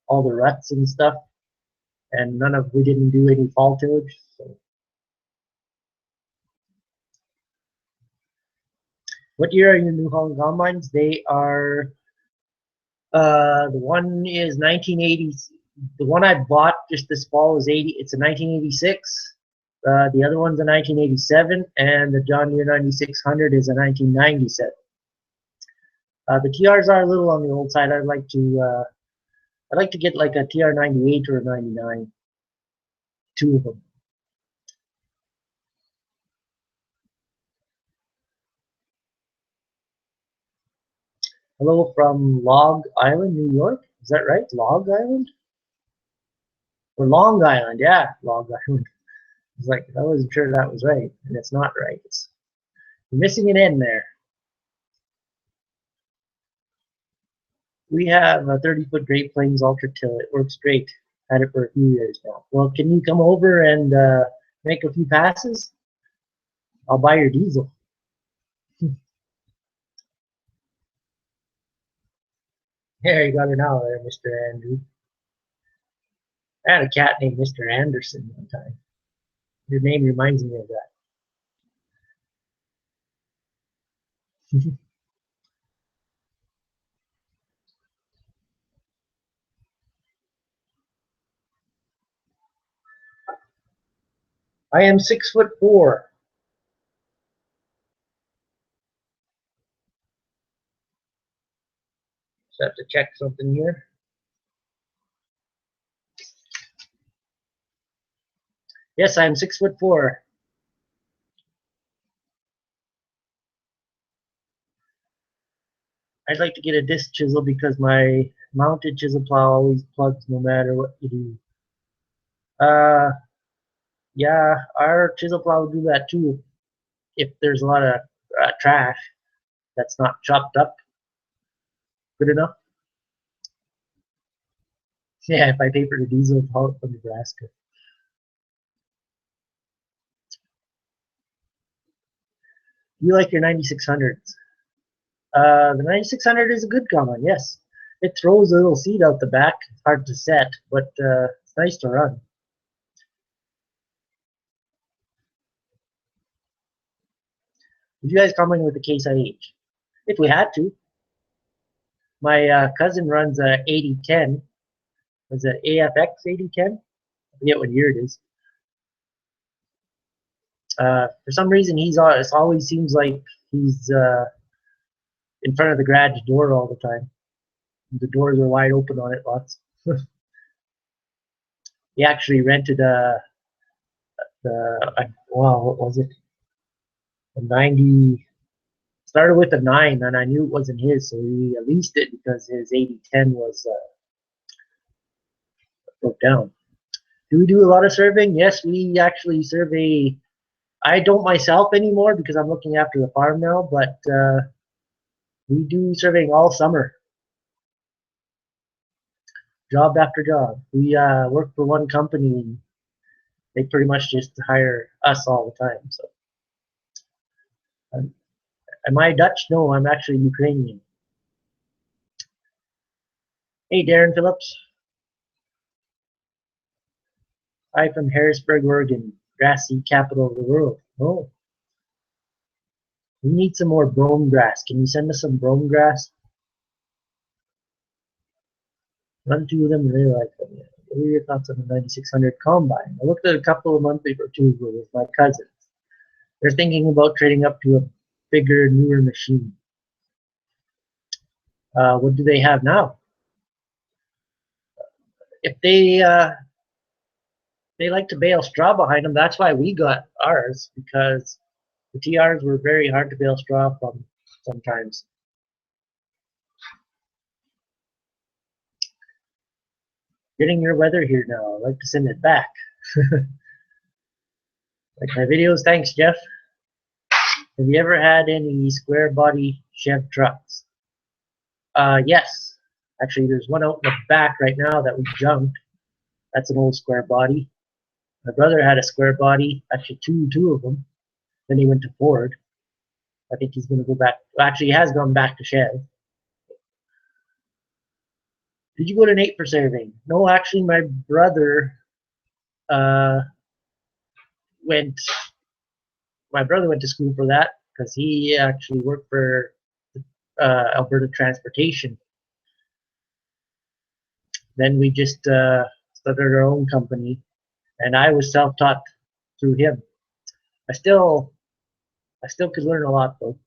all the ruts and stuff, and we didn't do any fall tillage. So. What year are your New Holland combines? They are the one is 1980. The one I bought just this fall is 80. It's a 1986. The other one's a 1987, and the John Deere 9600 is a 1997. The TRs are a little on the old side. I'd like to get like a TR 98 or a 99. Two of them. Hello from Log Island, New York. Is that right? Log Island? Or Long Island, yeah, Log Island. It's like, I wasn't sure that was right, and it's not right. You're missing an N there. We have a 30-foot Great Plains Ultra Till. It works great. Had it for a few years now. Well, can you come over and make a few passes? I'll buy your diesel. There, you got her now there, Mr. Andrew. I had a cat named Mr. Anderson one time. Your name reminds me of that. I am 6'4". Just have to check something here. Yes, I am 6'4". I'd like to get a disc chisel because my mounted chisel plow always plugs no matter what you do. Yeah, our chisel plow will do that too if there's a lot of trash that's not chopped up good enough. Yeah, if I pay for the diesel, haul it from Nebraska. You like your 9600s? The 9600 is a good combine, yes. It throws a little seat out the back. It's hard to set, but it's nice to run. Would you guys combine with the Case IH? If we had to. My cousin runs a 8010. Was it AFX 8010? I forget what year it is. For some reason, it always seems like he's in front of the garage door all the time. The doors are wide open on it lots. He actually rented what was it? A 90. Started with a 9, and I knew it wasn't his, so he leased it because his 8010 was broke down. Do we do a lot of surveying? Yes, we actually survey. I don't myself anymore because I'm looking after the farm now, but we do surveying all summer, job after job. We work for one company, and they pretty much just hire us all the time. So, am I Dutch? No, I'm actually Ukrainian. Hey, Darren Phillips. Hi from Harrisburg, Oregon, grassy capital of the world. Oh, we need some more brome grass. Can you send us some brome grass? Run two of them and really like them. Yeah. What are your thoughts on the 9600 combine? I looked at a couple of months or two ago with my cousins. They're thinking about trading up to a bigger, newer machine. What do they have now? If they like to bale straw behind them, that's why we got ours, because the TRs were very hard to bale straw from sometimes. Getting your weather here now. I'd like to send it back. Like my videos, thanks, Jeff. Have you ever had any square body Chev trucks? Yes. Actually, there's one out in the back right now that we junked. That's an old square body. My brother had a square body, actually two of them. Then he went to Ford. I think he's going to go back. Well, actually, he has gone back to Chev. Did you go to Nate for surveying? No, actually, my brother uh, went. My brother went to school for that because he actually worked for Alberta Transportation. Then we just started our own company, and I was self-taught through him. I still could learn a lot though.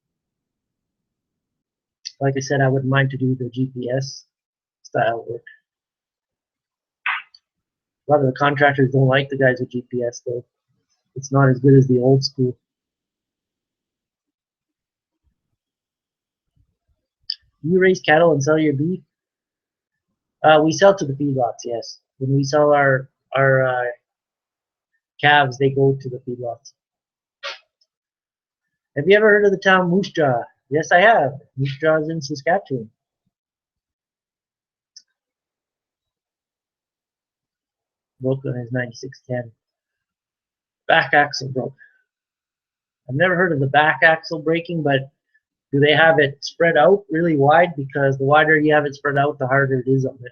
Like I said, I wouldn't mind to do the GPS style work. A lot of the contractors don't like the guys with GPS though. It's not as good as the old school. Do you raise cattle and sell your beef? We sell to the feedlots, yes. When we sell our calves, they go to the feedlots. Have you ever heard of the town Moose Jaw? Yes, I have. Moose Jaw is in Saskatchewan. Broke on his 9610. Back axle broke. I've never heard of the back axle breaking, but do they have it spread out really wide? Because the wider you have it spread out, the harder it is on it.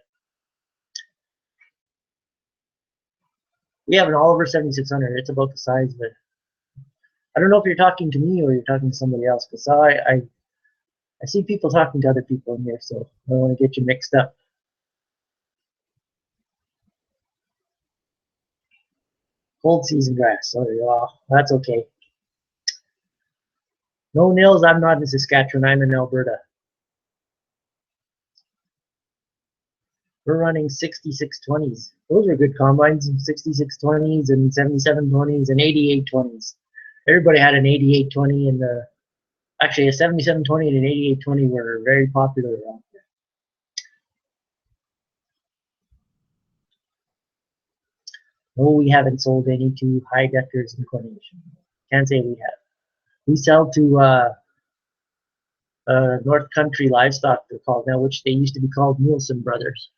We have an Oliver 7600. It's about the size of it. I don't know if you're talking to me or you're talking to somebody else, because I see people talking to other people in here, so I don't want to get you mixed up. Cold season grass. Oh, well, that's okay. No nils. I'm not in Saskatchewan. I'm in Alberta. We're running 6620s. Those are good combines, 6620s and 7720s and 8820s. Everybody had an 8820 and actually a 7720 and an 8820 were very popular around here. No, we haven't sold any to high deckers in Coronation. Can't say we have. We sell to North Country Livestock, they're called now, which they used to be called Nielsen Brothers.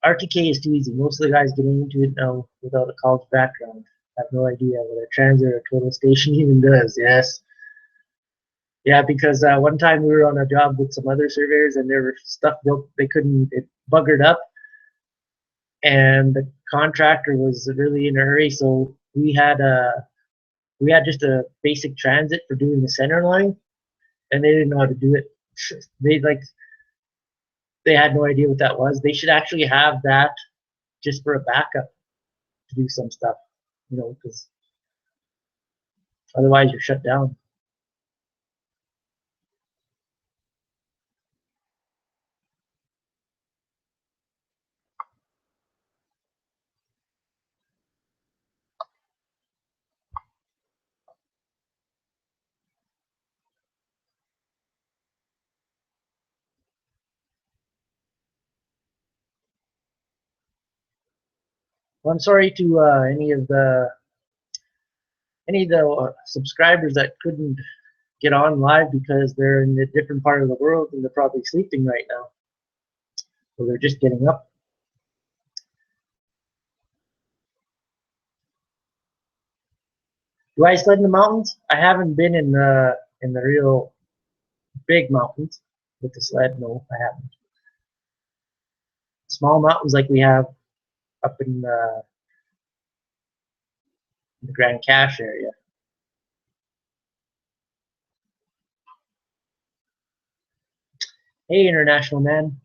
RTK is too easy. Most of the guys getting into it now without a college background have no idea what a transit or total station even does. Yes. Yeah, because one time we were on a job with some other surveyors and their stuff broke. They couldn't, it buggered up. And the contractor was really in a hurry. So we had just a basic transit for doing the center line. And they didn't know how to do it. They had no idea what that was. They should actually have that just for a backup to do some stuff, because otherwise you're shut down. Well, I'm sorry to any of the subscribers that couldn't get on live because they're in a different part of the world and they're probably sleeping right now, so they're just getting up. Do I sled in the mountains? I haven't been in the real big mountains with the sled. No, I haven't. Small mountains like we have up in the Grand Cache area. Hey, international man.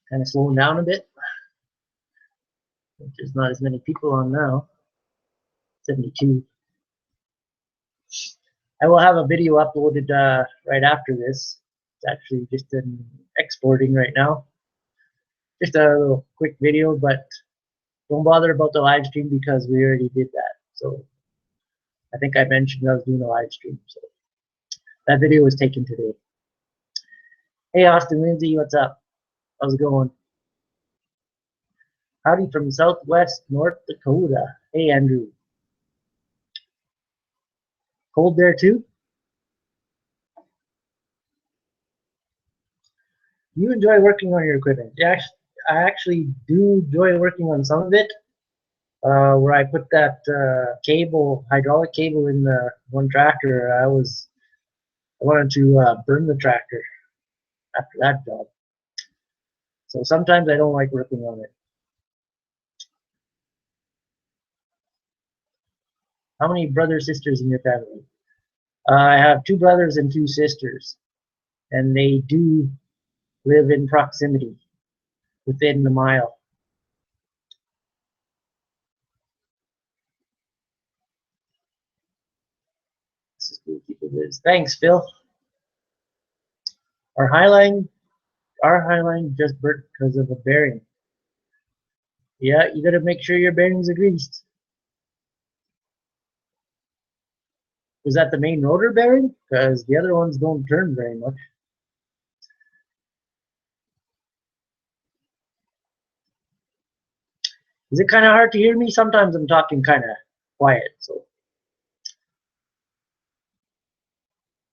Kind of slowing down a bit. There's not as many people on now. 72. I will have a video uploaded right after this. It's actually just in exporting right now. Just a little quick video, but don't bother about the live stream because we already did that. So I think I mentioned I was doing a live stream. So that video was taken today. Hey Austin Lindsay, what's up? How's it going? Howdy from Southwest North Dakota. Hey Andrew. Cold there too? Do you enjoy working on your equipment? Yeah, I actually do enjoy working on some of it. Where I put that hydraulic cable in the one tractor, I wanted to burn the tractor after that job. So sometimes I don't like working on it. How many brothers, sisters in your family? I have 2 brothers and 2 sisters, and they do live in proximity, within the mile. This is cool. Keep it is. Thanks, Phil. Our highline just burnt because of a bearing. Yeah, you gotta make sure your bearings are greased. Was that the main rotor bearing? Because the other ones don't turn very much. Is it kind of hard to hear me? Sometimes I'm talking kind of quiet, so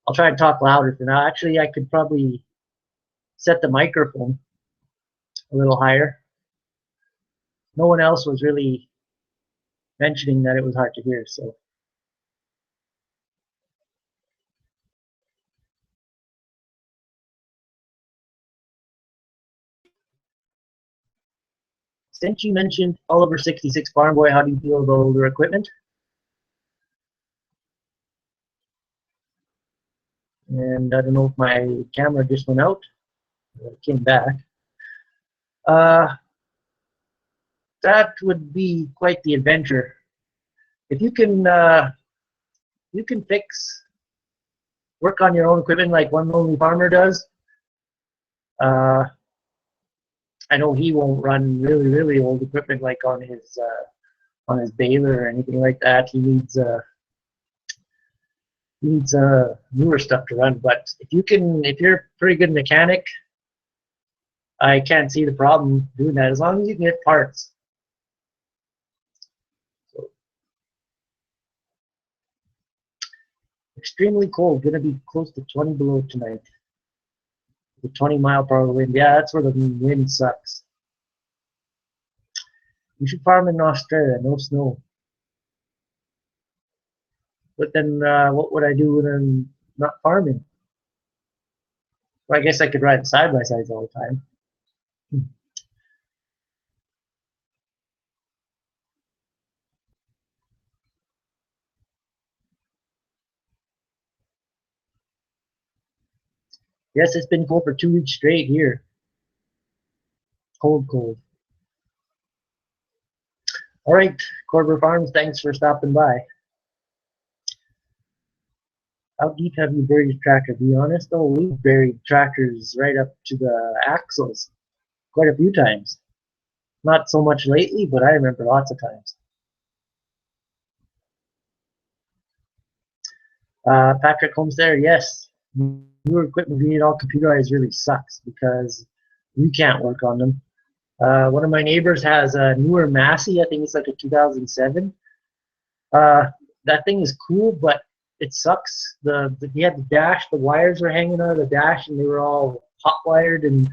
I'll try and talk louder for now. Actually, I could probably set the microphone a little higher. No one else was really mentioning that it was hard to hear, so. Since you mentioned Oliver 66 Farm Boy, how do you feel about older equipment? And I don't know if my camera just went out. It came back. That would be quite the adventure. If you can work on your own equipment like One Lonely Farmer does. I know he won't run really old equipment like on his baler or anything like that. He needs newer stuff to run. But if you're a pretty good mechanic, I can't see the problem doing that as long as you can get parts. So, extremely cold, gonna be close to 20 below tonight. The 20-mile-per-hour wind. Yeah, that's where the wind sucks. You should farm in Australia, no snow. But then what would I do when I'm not farming? Well, I guess I could ride side-by-sides all the time. Yes, it's been cold for 2 weeks straight here. Cold. All right, Corber Farms, thanks for stopping by. How deep have you buried your tractor? To be honest, though, we've buried tractors right up to the axles quite a few times. Not so much lately, but I remember lots of times. Patrick Homestead, yes. Newer equipment being all computerized really sucks because we can't work on them. One of my neighbors has a newer Massey. I think it's like a 2007. That thing is cool, but it sucks. He had the dash. The wires were hanging out of the dash, and they were all hot wired. And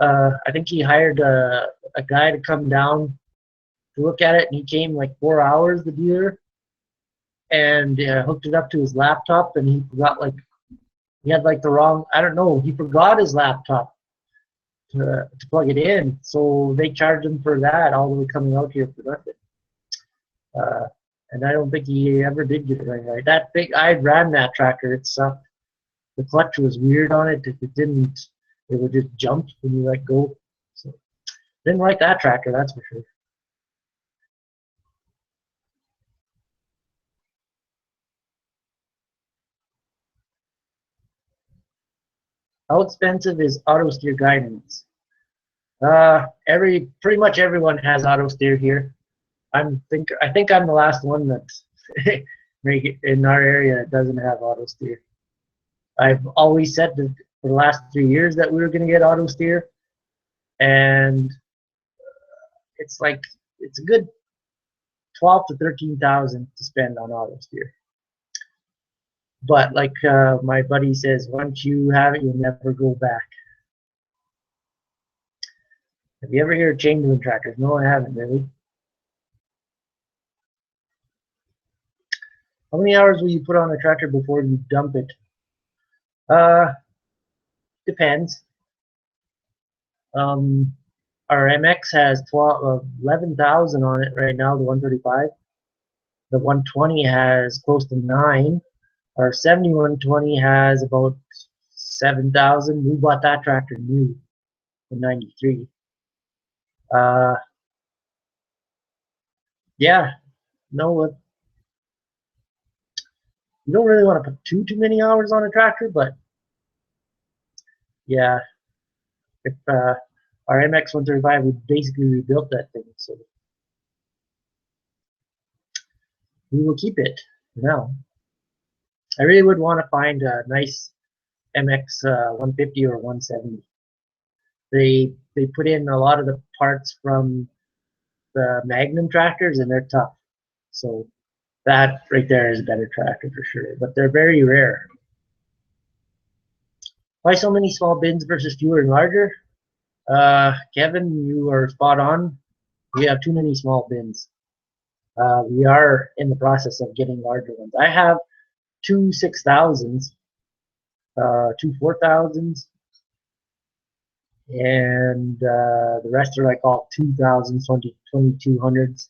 I think he hired a guy to come down to look at it, and he came like 4 hours. The dealer, and hooked it up to his laptop, and he forgot he had the wrong. I don't know. He forgot his laptop to plug it in, so they charged him for that all the way coming out here for nothing. And I don't think he ever did get it right. That thing, I ran that tractor. It sucked. The clutch was weird on it. If it didn't, it would just jump when you let go. So didn't like that tractor, that's for sure. How expensive is auto steer guidance? Pretty much everyone has auto steer here. I think I'm the last one that's in our area that doesn't have auto steer. I've always said that for the last 3 years that we were going to get auto steer, and it's a good 12 to 13,000 to spend on auto steer. But my buddy says, once you have it, you'll never go back. Have you ever heard of Chamberlain tractors? No, I haven't really. How many hours will you put on a tractor before you dump it? Depends. Our MX has 11,000 on it right now, the 135. The 120 has close to 9. Our 7120 has about 7,000. We bought that tractor new in '93. Uh, yeah, no, you don't really want to put too many hours on a tractor, but yeah, if our MX 135, we basically rebuilt that thing, so we will keep it for now. I really would want to find a nice MX 150 or 170. They put in a lot of the parts from the Magnum tractors, and they're tough. So that right there is a better tractor for sure. But they're very rare. Why so many small bins versus fewer and larger? Kevin, you are spot on. We have too many small bins. We are in the process of getting larger ones. I have two 6,000s, two 4,000s, and the rest are like all 2,000s, 2,200s.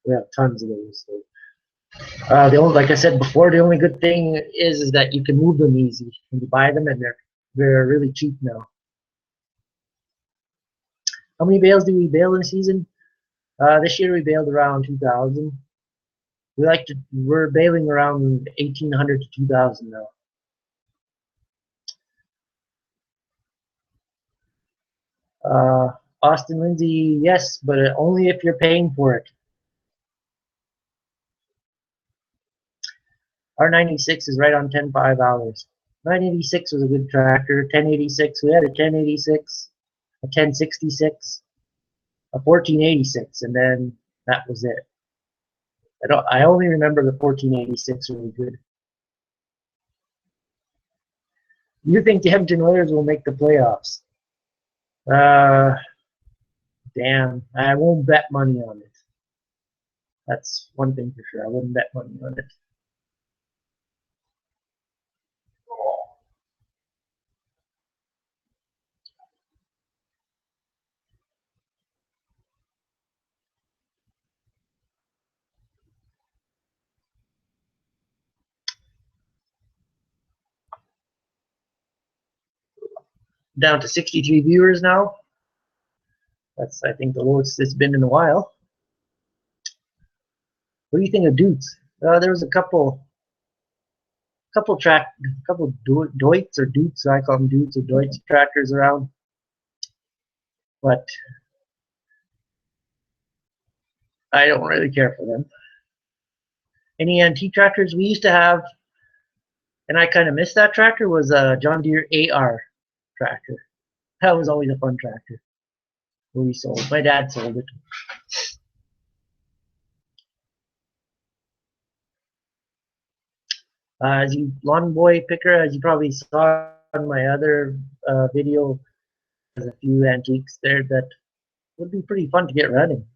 We have tons of those. So, the only, like I said before, the only good thing is that you can move them easy when you buy them, and they're really cheap now. How many bales do we bale in a season? This year we baled around 2,000. We're baling around 1,800 to 2,000 now. Austin Lindsay, yes, but only if you're paying for it. Our 96 is right on 10.5 hours. 986 was a good tractor. 1086, we had a 1086, a 1066, a 1486, and then that was it. I only remember the 1486 really good. You think the Edmonton Oilers will make the playoffs? Damn, I won't bet money on it. That's one thing for sure. I wouldn't bet money on it. Down to 63 viewers now. That's, I think, the lowest it's been in a while. What do you think of Dutes? There was a couple Deutz or Dutes, I call them Dutes or Deutz tractors around, but I don't really care for them. Any antique tractors we used to have, and I kind of missed that tractor, was a John Deere AR tractor. That was always a fun tractor. We sold. My dad sold it. As you lawn boy picker, as you probably saw in my other video, there's a few antiques there that would be pretty fun to get running.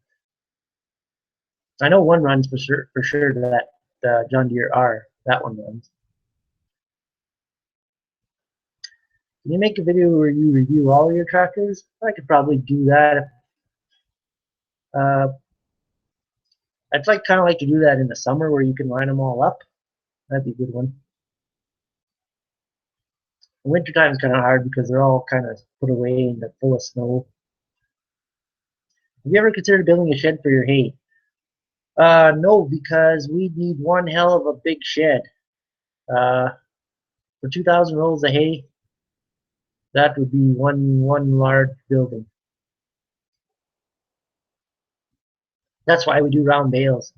I know one runs for sure that John Deere R. That one runs. Can you make a video where you review all your tractors? I could probably do that. I'd kind of like to do that in the summer where you can line them all up. That'd be a good one. The winter time is kind of hard because they're all kind of put away and they're full of snow. Have you ever considered building a shed for your hay? No, because we need one hell of a big shed. For 2,000 rolls of hay, that would be one large building. That's why we do round bales,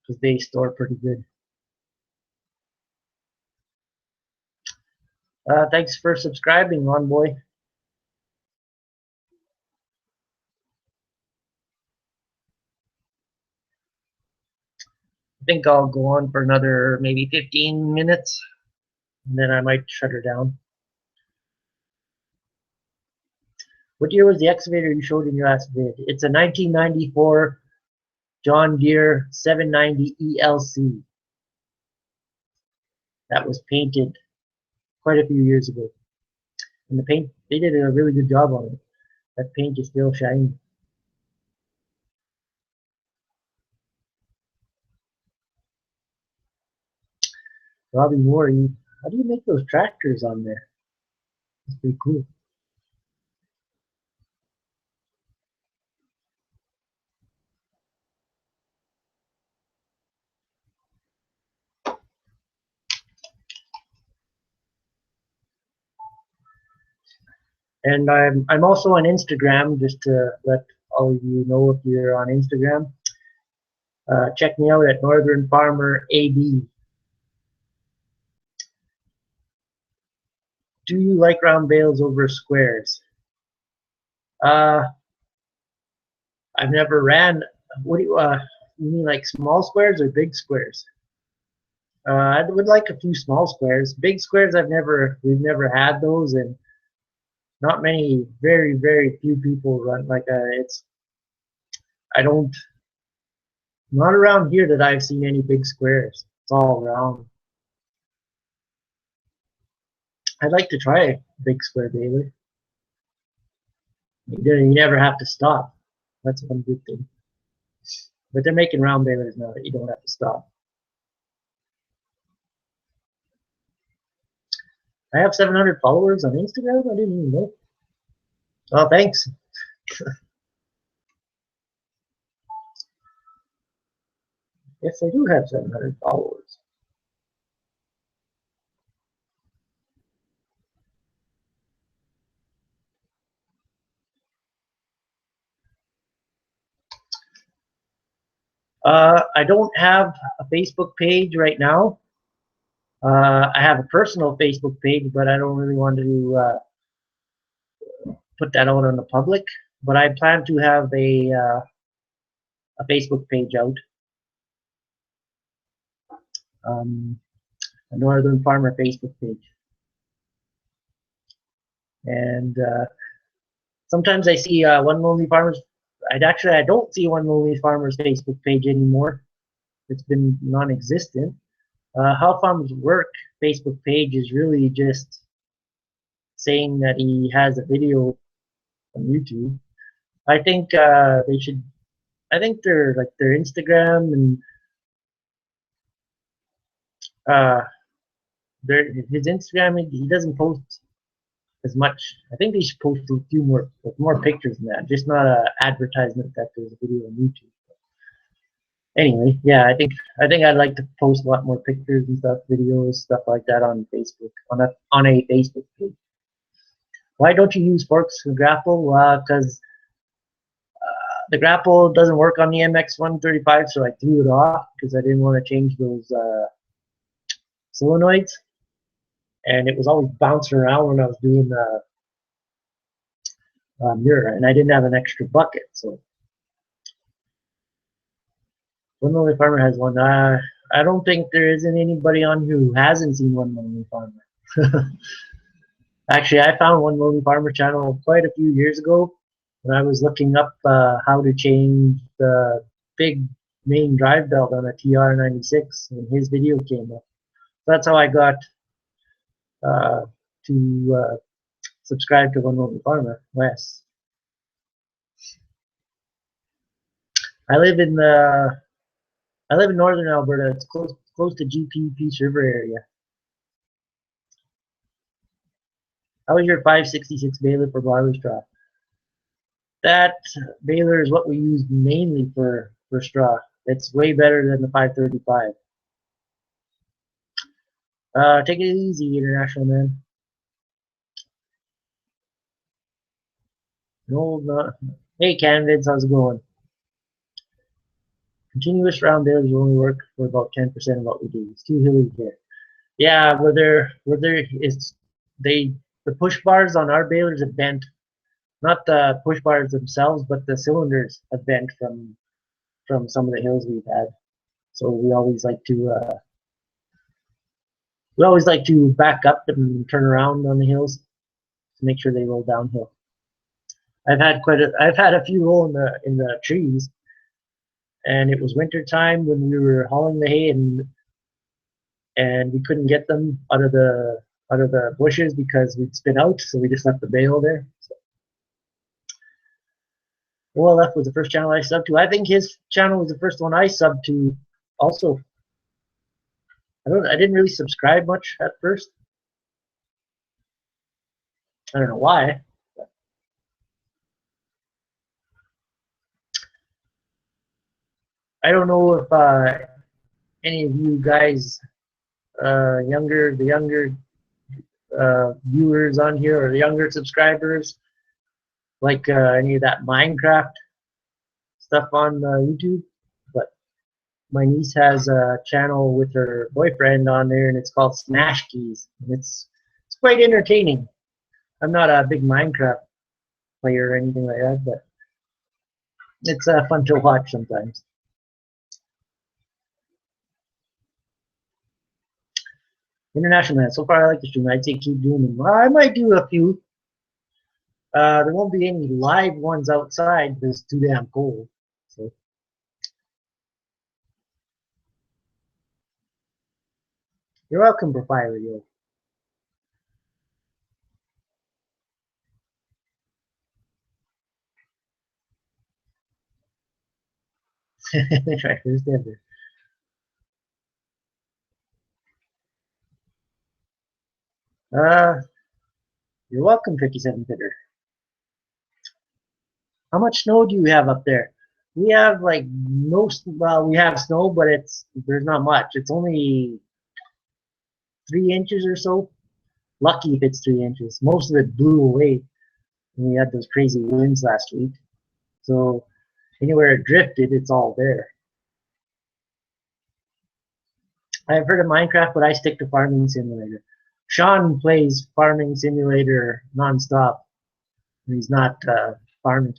because they store pretty good. Thanks for subscribing, Lawn Boy. I think I'll go on for another maybe 15 minutes, and then I might shut her down. What year was the excavator you showed in your last vid? It's a 1994 John Deere 790 ELC. That was painted quite a few years ago. And the paint, they did a really good job on it. That paint is still shiny. Robbie Moore, How do you make those tractors on there? That's pretty cool. And I'm also on Instagram, just to let all of you know if you're on Instagram. Check me out at Northern Farmer AB. Do you like round bales over squares? Uh, I've never ran. What do you mean, like small squares or big squares? I would like a few small squares. Big squares, we've never had those, and not many, very few people run. Like I don't, not around here that I've seen any big squares. It's all round. I'd like to try a big square baler. You never have to stop. That's one good thing. But they're making round balers now that you don't have to stop. I have 700 followers on Instagram. I didn't even know. Oh, thanks. Yes, I do have 700 followers. I don't have a Facebook page right now. I have a personal Facebook page, but I don't really want to put that out on the public. But I plan to have a Facebook page out, a Northern Farmer Facebook page. And sometimes I see One Lonely Farmer's. I don't see One Lonely Farmer's Facebook page anymore. It's been non-existent. How Farms Work Facebook page is really just saying that he has a video on YouTube. I think they should. I think their Instagram and uh, his Instagram. He doesn't post as much. I think they should post a few more pictures than that. Just not a advertisement that there's a video on YouTube. Anyway, yeah, I think I'd like to post a lot more pictures and stuff, videos, stuff like that on Facebook on a Facebook page. Why don't you use forks for grapple? Because the grapple doesn't work on the MX135, so I threw it off because I didn't want to change those solenoids, and it was always bouncing around when I was doing the mirror, and I didn't have an extra bucket, so One Lonely Farmer has one. I don't think there isn't anybody on who hasn't seen One Lonely Farmer. Actually, I found One Lonely Farmer channel quite a few years ago when I was looking up how to change the big main drive belt on a TR96, and his video came up. So that's how I got to subscribe to One Lonely Farmer, Wes. I live in northern Alberta. It's close to GP Peace River area. How is your 566 baler for barley straw? That baler is what we use mainly for straw. It's way better than the 535. Take it easy, international man. No, not. Hey, Canvids, how's it going? Continuous round balers only work for about 10% of what we do. It's too hilly here. Yeah, the push bars on our balers have bent. Not the push bars themselves, but the cylinders have bent from some of the hills we've had. So we always like to back up and turn around on the hills to make sure they roll downhill. I've had a few roll in the trees, and it was winter time when we were hauling the hay, and we couldn't get them out of the bushes because we'd spin out, so we just left the bale there. So, OLF was the first channel I subbed to. I think his channel was the first one I subbed to also. I didn't really subscribe much at first. I don't know why. I don't know if any of you guys, the younger viewers on here or the younger subscribers, like any of that Minecraft stuff on YouTube. But my niece has a channel with her boyfriend on there, and it's called Smash Keys. And it's quite entertaining. I'm not a big Minecraft player or anything like that, but it's fun to watch sometimes. International man. So far, I like the stream. I'd say keep doing them. Well, I might do a few. There won't be any live ones outside because it's too damn cold. So. You're welcome, Profiler Yo. Right, who's there? You're welcome, 57 Fitter. How much snow do you have up there? We have like well, we have snow, but there's not much. It's only 3 inches or so. Lucky if it's 3 inches. Most of it blew away when we had those crazy winds last week. So anywhere it drifted, it's all there. I've heard of Minecraft, but I stick to Farming Simulator. Sean plays Farming Simulator nonstop. He's not farming.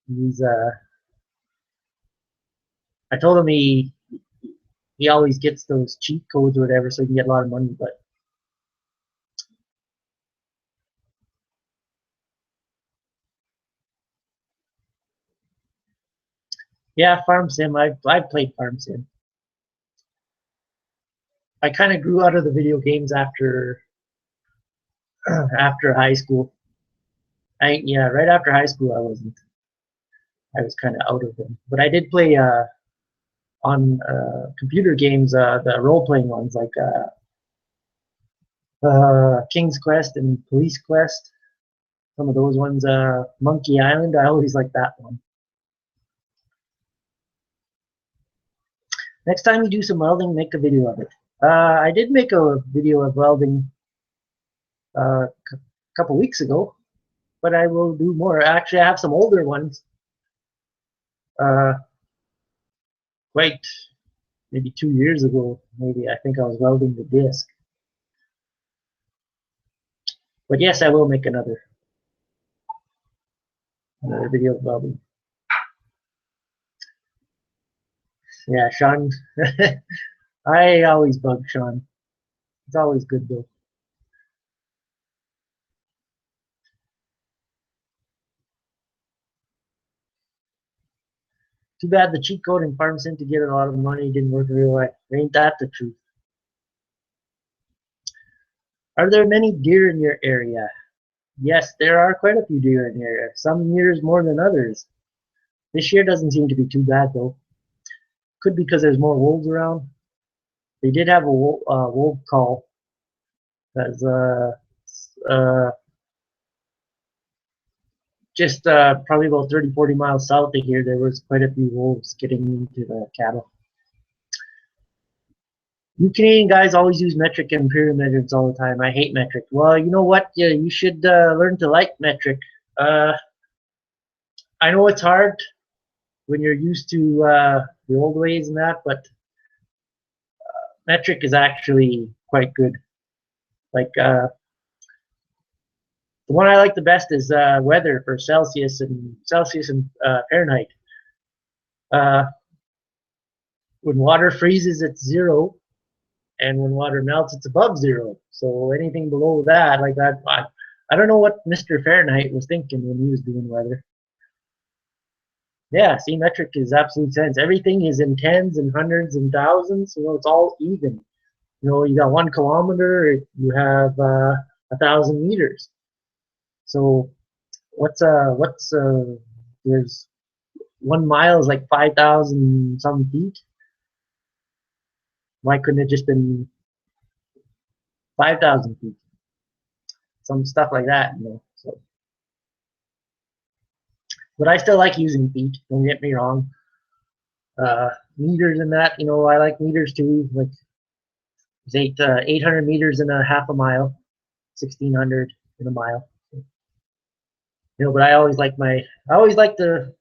He's I told him he always gets those cheat codes or whatever, so he can get a lot of money. But yeah, Farm Sim. I've played Farm Sim. I kind of grew out of the video games after after high school. Right after high school, I wasn't. I was kind of out of them. But I did play on computer games, the role-playing ones like King's Quest and Police Quest. Some of those ones, Monkey Island. I always like that one. Next time you do some welding, make a video of it. I did make a video of welding a couple weeks ago, but I will do more. Actually, I have some older ones. Quite maybe 2 years ago, maybe I think I was welding the disc. But yes, I will make another video of welding. Yeah, Sean. I always bug Sean. It's always good though. Too bad the cheat code in Farm Sim to get a lot of money didn't work in real life. Ain't that the truth? Are there many deer in your area? Yes, there are quite a few deer in the area. Some years more than others. This year doesn't seem to be too bad though. Could be because there's more wolves around. They did have a wolf call. That's just probably about 30, 40 miles south of here. There was quite a few wolves getting into the cattle. You Canadian guys always use metric and imperial measurements all the time. I hate metric. Well, you know what? Yeah, you should learn to like metric. I know it's hard when you're used to the old ways and that, but metric is actually quite good. Like the one I like the best is weather for Celsius and Fahrenheit. When water freezes, it's 0. And when water melts, it's above 0. So anything below that, like that, I don't know what Mr. Fahrenheit was thinking when he was doing weather. Yeah, see, metric is absolute sense. Everything is in tens and hundreds and thousands. It's all even. You got 1 kilometer, you have 1,000 meters. So there's 1 mile is like 5,000 some feet. Why couldn't it just been 5,000 feet? Some stuff like that, you know. So, but I still like using feet. Don't get me wrong. Meters and that, you know, I like meters too. Like 800 meters in a half a mile, 1,600 in a mile. You know, but I always like I always still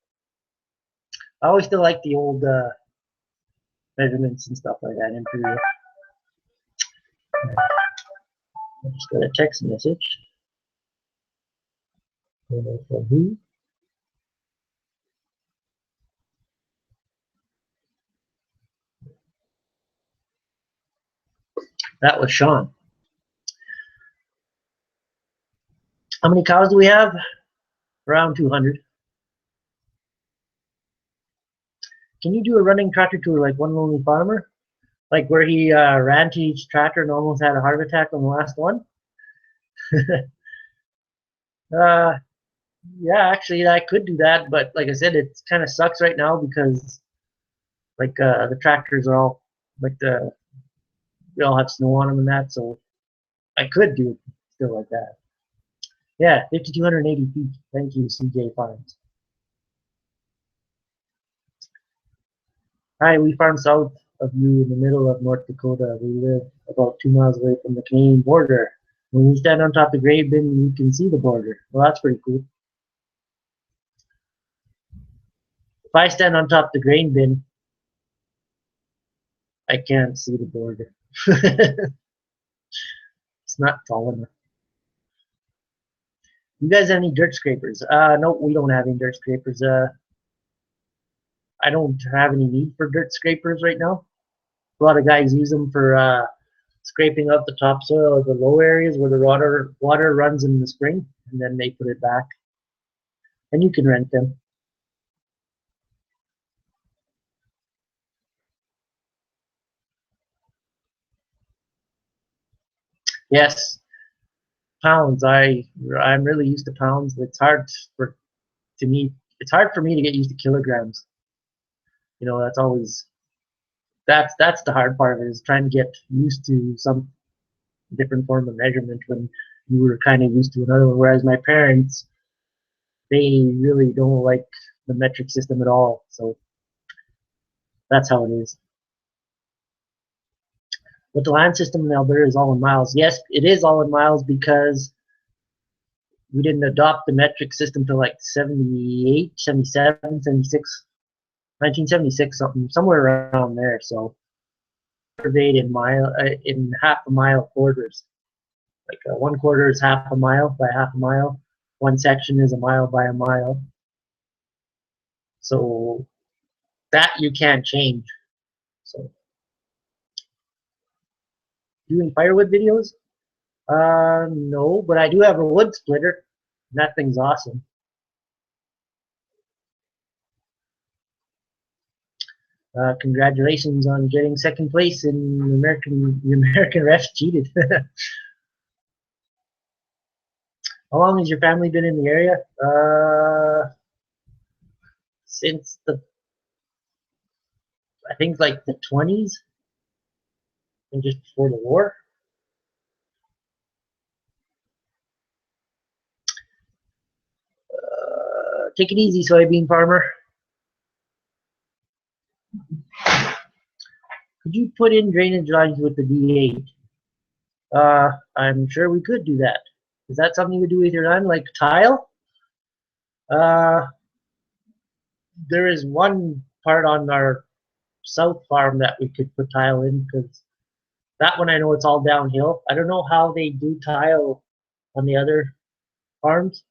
like the old measurements and stuff like that. Imperial. I just got a text message. Don't know from who. That was Sean. How many cows do we have? Around 200. Can you do a running tractor tour like One Lonely Farmer? Like where he ran to each tractor and almost had a heart attack on the last one? uh, yeah, actually, I could do that, but like I said, it kind of sucks right now because like the tractors are all like we all have snow on them and that, so I could do it still like that. Yeah, 5,280 feet. Thank you, CJ Farms. Hi, we farm south of you in the middle of North Dakota. We live about 2 miles away from the Canadian border. When you stand on top of the grain bin, you can see the border. Well, that's pretty cool. If I stand on top of the grain bin, I can't see the border. It's not tall enough. You guys have any dirt scrapers? No, we don't have any dirt scrapers. I don't have any need for dirt scrapers right now. A lot of guys use them for scraping up the topsoil of the low areas where the water runs in the spring, and then they put it back. And you can rent them. Yes, pounds. I'm really used to pounds. It's hard for to me. It's hard for me to get used to kilograms. You know, that's the hard part of it, is trying to get used to some different form of measurement when you were kind of used to another one. Whereas my parents, they really don't like the metric system at all. So that's how it is. But the land system in Alberta is all in miles. Yes, it is all in miles because we didn't adopt the metric system till like 78, 77, 76, 1976, something, somewhere around there. So surveyed in half a mile quarters. Like 1/4 is half a mile by half a mile. One section is a mile by a mile. So that you can't change. So doing firewood videos? No, but I do have a wood splitter. That thing's awesome. Congratulations on getting second place in the American Refs Cheated. How long has your family been in the area? Since I think like the 20s, and just before the war. Take it easy, soybean farmer. Could you put in drainage lines with the D8? I'm sure we could do that. Is that something you would do with your land, like tile? Uh, there is one part on our south farm that we could put tile in, because that one I know it's all downhill. I don't know how they do tile on the other farms.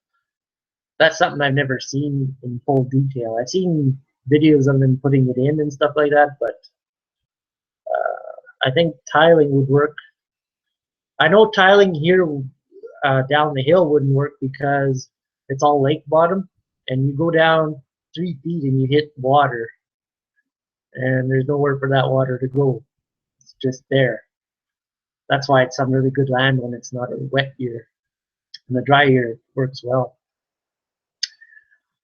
That's something I've never seen in full detail. I've seen videos of them putting it in and stuff like that, but I think tiling would work. I know tiling here down the hill wouldn't work because it's all lake bottom, and you go down 3 feet and you hit water, and there's nowhere for that water to go. It's just there. That's why it's some really good land when it's not a wet year. And the dry year works well.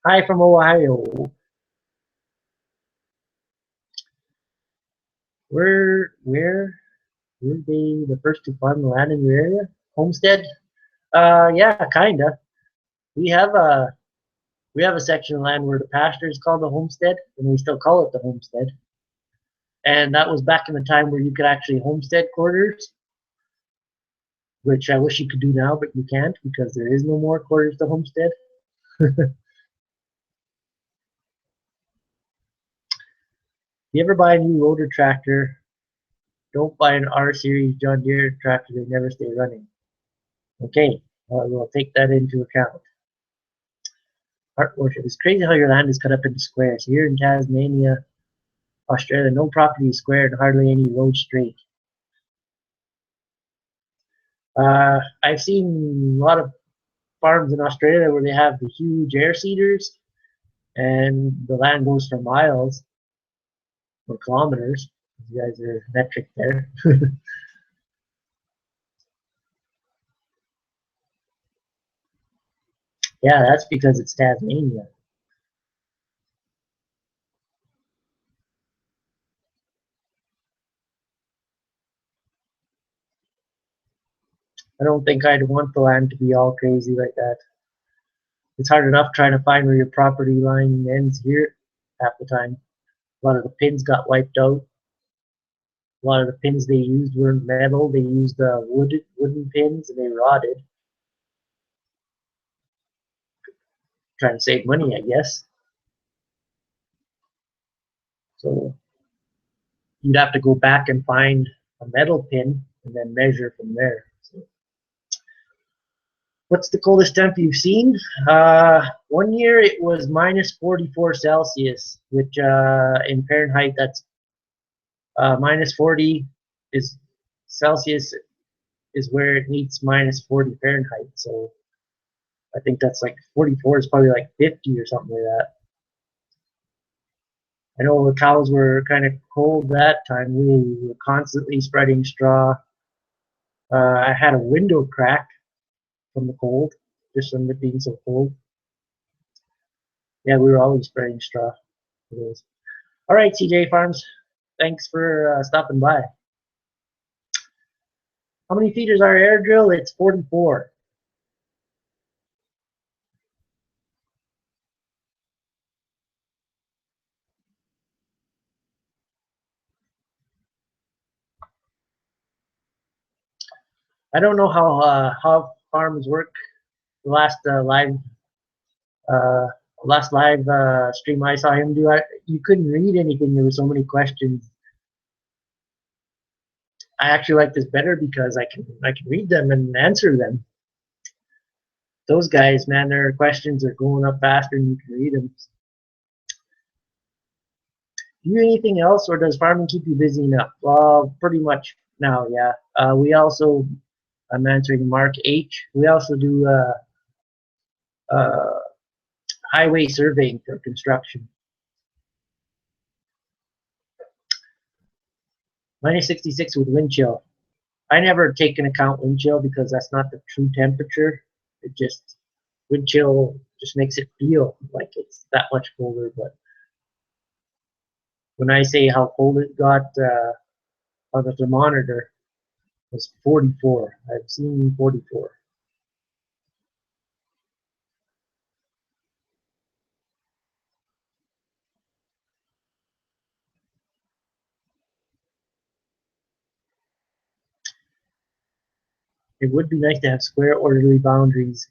Hi from Ohio. Where were they the first to farm the land in your area? Homestead? Yeah, kinda. We have a we have a section of land where the pasture is called the homestead, and we still call it the homestead. And that was back in the time where you could actually homestead quarters, which I wish you could do now, but you can't because there is no more quarters to homestead. If you ever buy a new loader tractor, don't buy an R series John Deere tractor. They never stay running. Okay, we'll take that into account. Heart worship. It's crazy how your land is cut up into squares. Here in Tasmania, Australia, no property is square and hardly any road straight. I've seen a lot of farms in Australia where they have the huge air seeders and the land goes for miles or kilometers. You guys are metric there. Yeah, that's because it's Tasmania. I don't think I'd want the land to be all crazy like that. It's hard enough trying to find where your property line ends here half the time. A lot of the pins got wiped out. A lot of the pins they used weren't metal. They used wooden pins and they rotted. Trying to save money, I guess. So you'd have to go back and find a metal pin and then measure from there. So, what's the coldest temp you've seen? One year it was minus 44 Celsius, which in Fahrenheit that's minus 40 is Celsius is where it meets minus 40 Fahrenheit. So I think that's like 44 is probably like 50 or something like that. I know the cows were kind of cold that time. We were constantly spreading straw. I had a window crack from the cold, just from it being so cold. Yeah, we were always spreading straw. All right, CJ Farms, thanks for stopping by. How many feet is our air drill? It's 44. I don't know how farms work. The uh, last live stream I saw him do, you couldn't read anything. There were so many questions. I actually like this better because I can read them and answer them. Those guys, man, their questions are going up faster than you can read them. Do you do anything else, or does farming keep you busy enough? Well, pretty much now, yeah. We also, I'm answering Mark H. We also do uh, highway surveying for construction. Minus 66 with wind chill. I never take into account wind chill because that's not the true temperature. It just, wind chill just makes it feel like it's that much colder. But when I say how cold it got on the thermometer, it was 44. I've seen 44. It would be nice to have square, orderly boundaries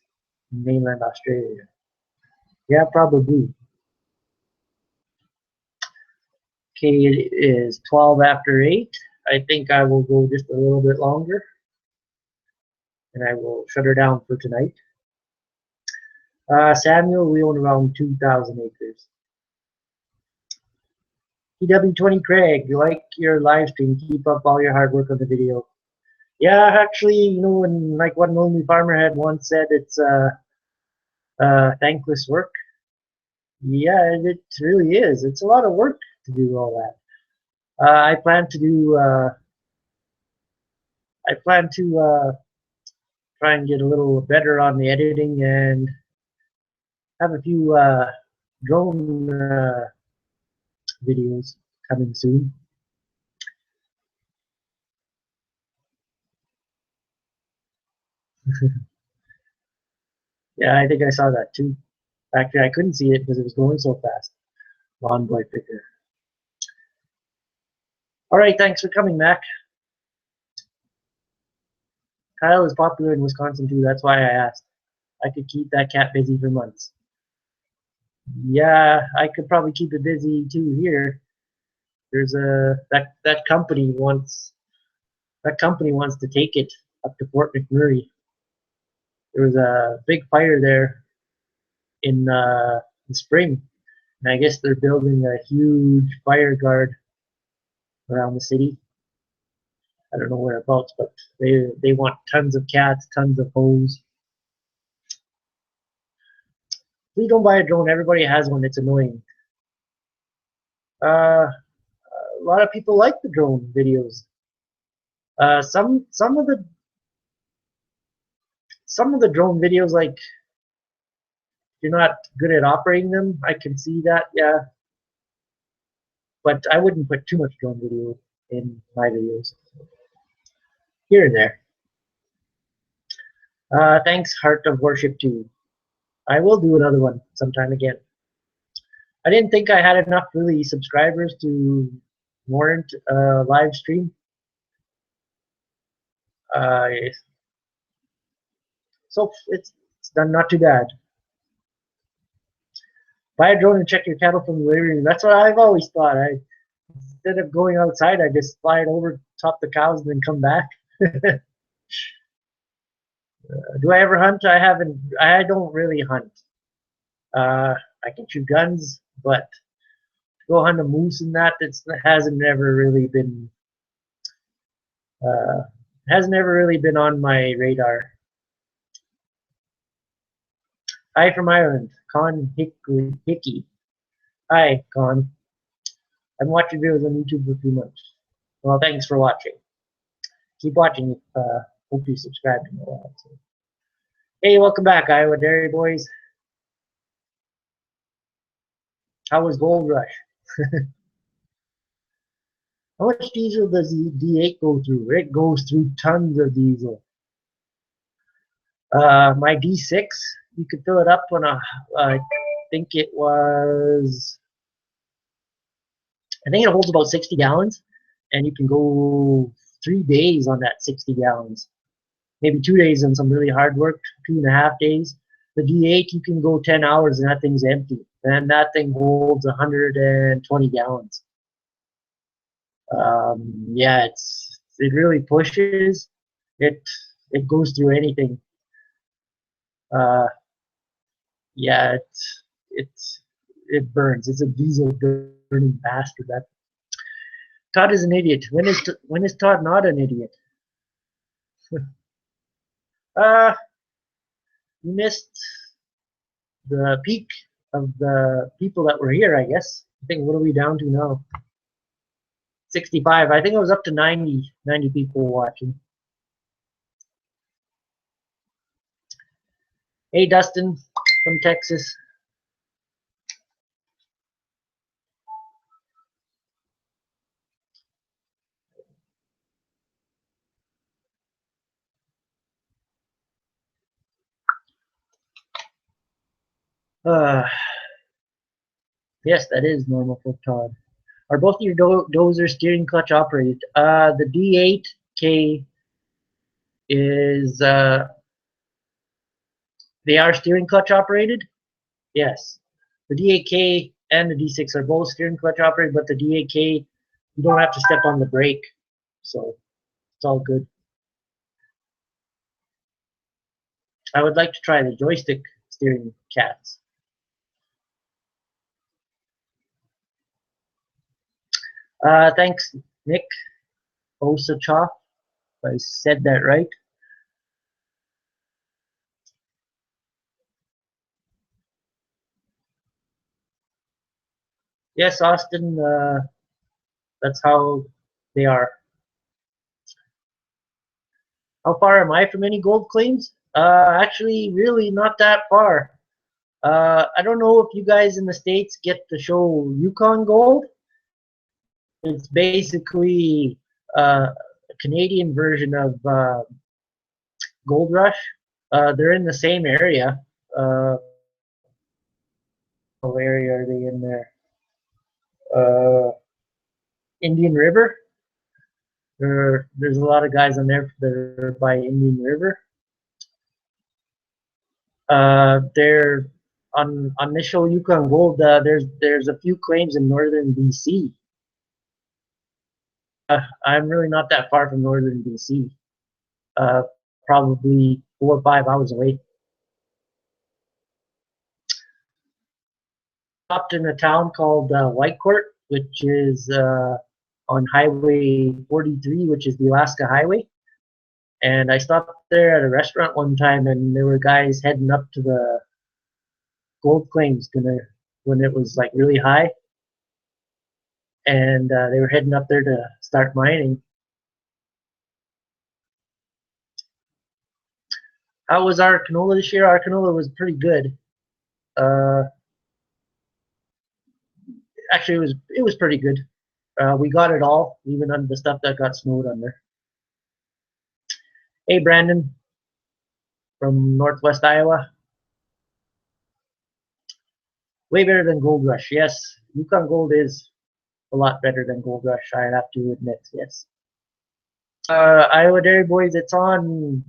in mainland Australia. Yeah, probably. Okay, it is 12 after 8. I think I will go just a little bit longer, and I will shut her down for tonight. Samuel, we own around 2,000 acres. PW20 Craig, you like your live stream. Keep up all your hard work on the video. Yeah, actually, you know, when like one lonely farmer had once said, it's thankless work. Yeah, it really is. It's a lot of work to do all that. I plan to try and get a little better on the editing and have a few drone videos coming soon. Yeah, I think I saw that too. Actually, I couldn't see it because it was going so fast. Lawn boy picker. All right, thanks for coming, Mac. Kyle is popular in Wisconsin too. That's why I asked. I could keep that cat busy for months. Yeah, I could probably keep it busy too here. There's a that company wants to take it up to Fort McMurray. There was a big fire there in the spring, and I guess they're building a huge fire guard around the city. I don't know whereabouts, but they want tons of cats, tons of hose. Please don't buy a drone. Everybody has one. It's annoying. A lot of people like the drone videos. Some of the drone videos, like you're not good at operating them. I can see that, yeah. But I wouldn't put too much drone video in my videos. Here and there. Thanks, Heart of Worship 2. I will do another one sometime again. I didn't think I had enough really subscribers to warrant a live stream. Uh, so it's done not too bad. Buy a drone and check your cattle from the living room. That's what I've always thought. Instead of going outside, I just fly it over top the cows and then come back. Do I ever hunt? I haven't. I don't really hunt. I can shoot guns, but to go hunt a moose and that hasn't never really been on my radar. Hi from Ireland, Con Hickey. Hi, Con. I've been watching videos on YouTube for a few months. Well, thanks for watching. Keep watching. Hope you subscribe to my channel. So. Hey, welcome back, Iowa Dairy Boys. How was Gold Rush? How much diesel does the D8 go through? It goes through tons of diesel. My D6, you could fill it up on I think it holds about 60 gallons, and you can go 3 days on that 60 gallons. Maybe 2 days on some really hard work, 2.5 days. The D8, you can go 10 hours and that thing's empty. And that thing holds 120 gallons. Yeah, it really pushes. It goes through anything. Yeah, it burns. It's a diesel burning bastard. That Todd is an idiot. When is Todd not an idiot? You missed the peak of the people that were here, I guess. I think, what are we down to now? 65. I think it was up to 90 people watching. Hey, Dustin from Texas. Yes, that is normal for Todd. Are both your dozer steering clutch operated? The D8K is, they are steering clutch operated? Yes. The D8K and the D6 are both steering clutch operated, but the D8K, you don't have to step on the brake. So it's all good. I would like to try the joystick steering cats. Thanks, Nick Osachoff, if I said that right. Yes, Austin, that's how they are. How far am I from any gold claims? Actually, really not that far. I don't know if you guys in the States get the show Yukon Gold. It's basically a Canadian version of Gold Rush. They're in the same area. What area are they in there? Indian River. There's a lot of guys on there that are by Indian River. They're on this show Yukon Gold. There's a few claims in northern BC. I'm really not that far from northern BC. Probably 4 or 5 hours away. Stopped in a town called Whitecourt, which is on Highway 43, which is the Alaska Highway. And I stopped there at a restaurant one time, and there were guys heading up to the gold claims when it was like really high, and they were heading up there to start mining. How was our canola this year? Our canola was pretty good. Actually, it was pretty good. We got it all, even under the stuff that got snowed under. Hey, Brandon from Northwest Iowa. Way better than Gold Rush. Yes, Yukon Gold is a lot better than Gold Rush. I have to admit, yes. Iowa Dairy Boys, it's on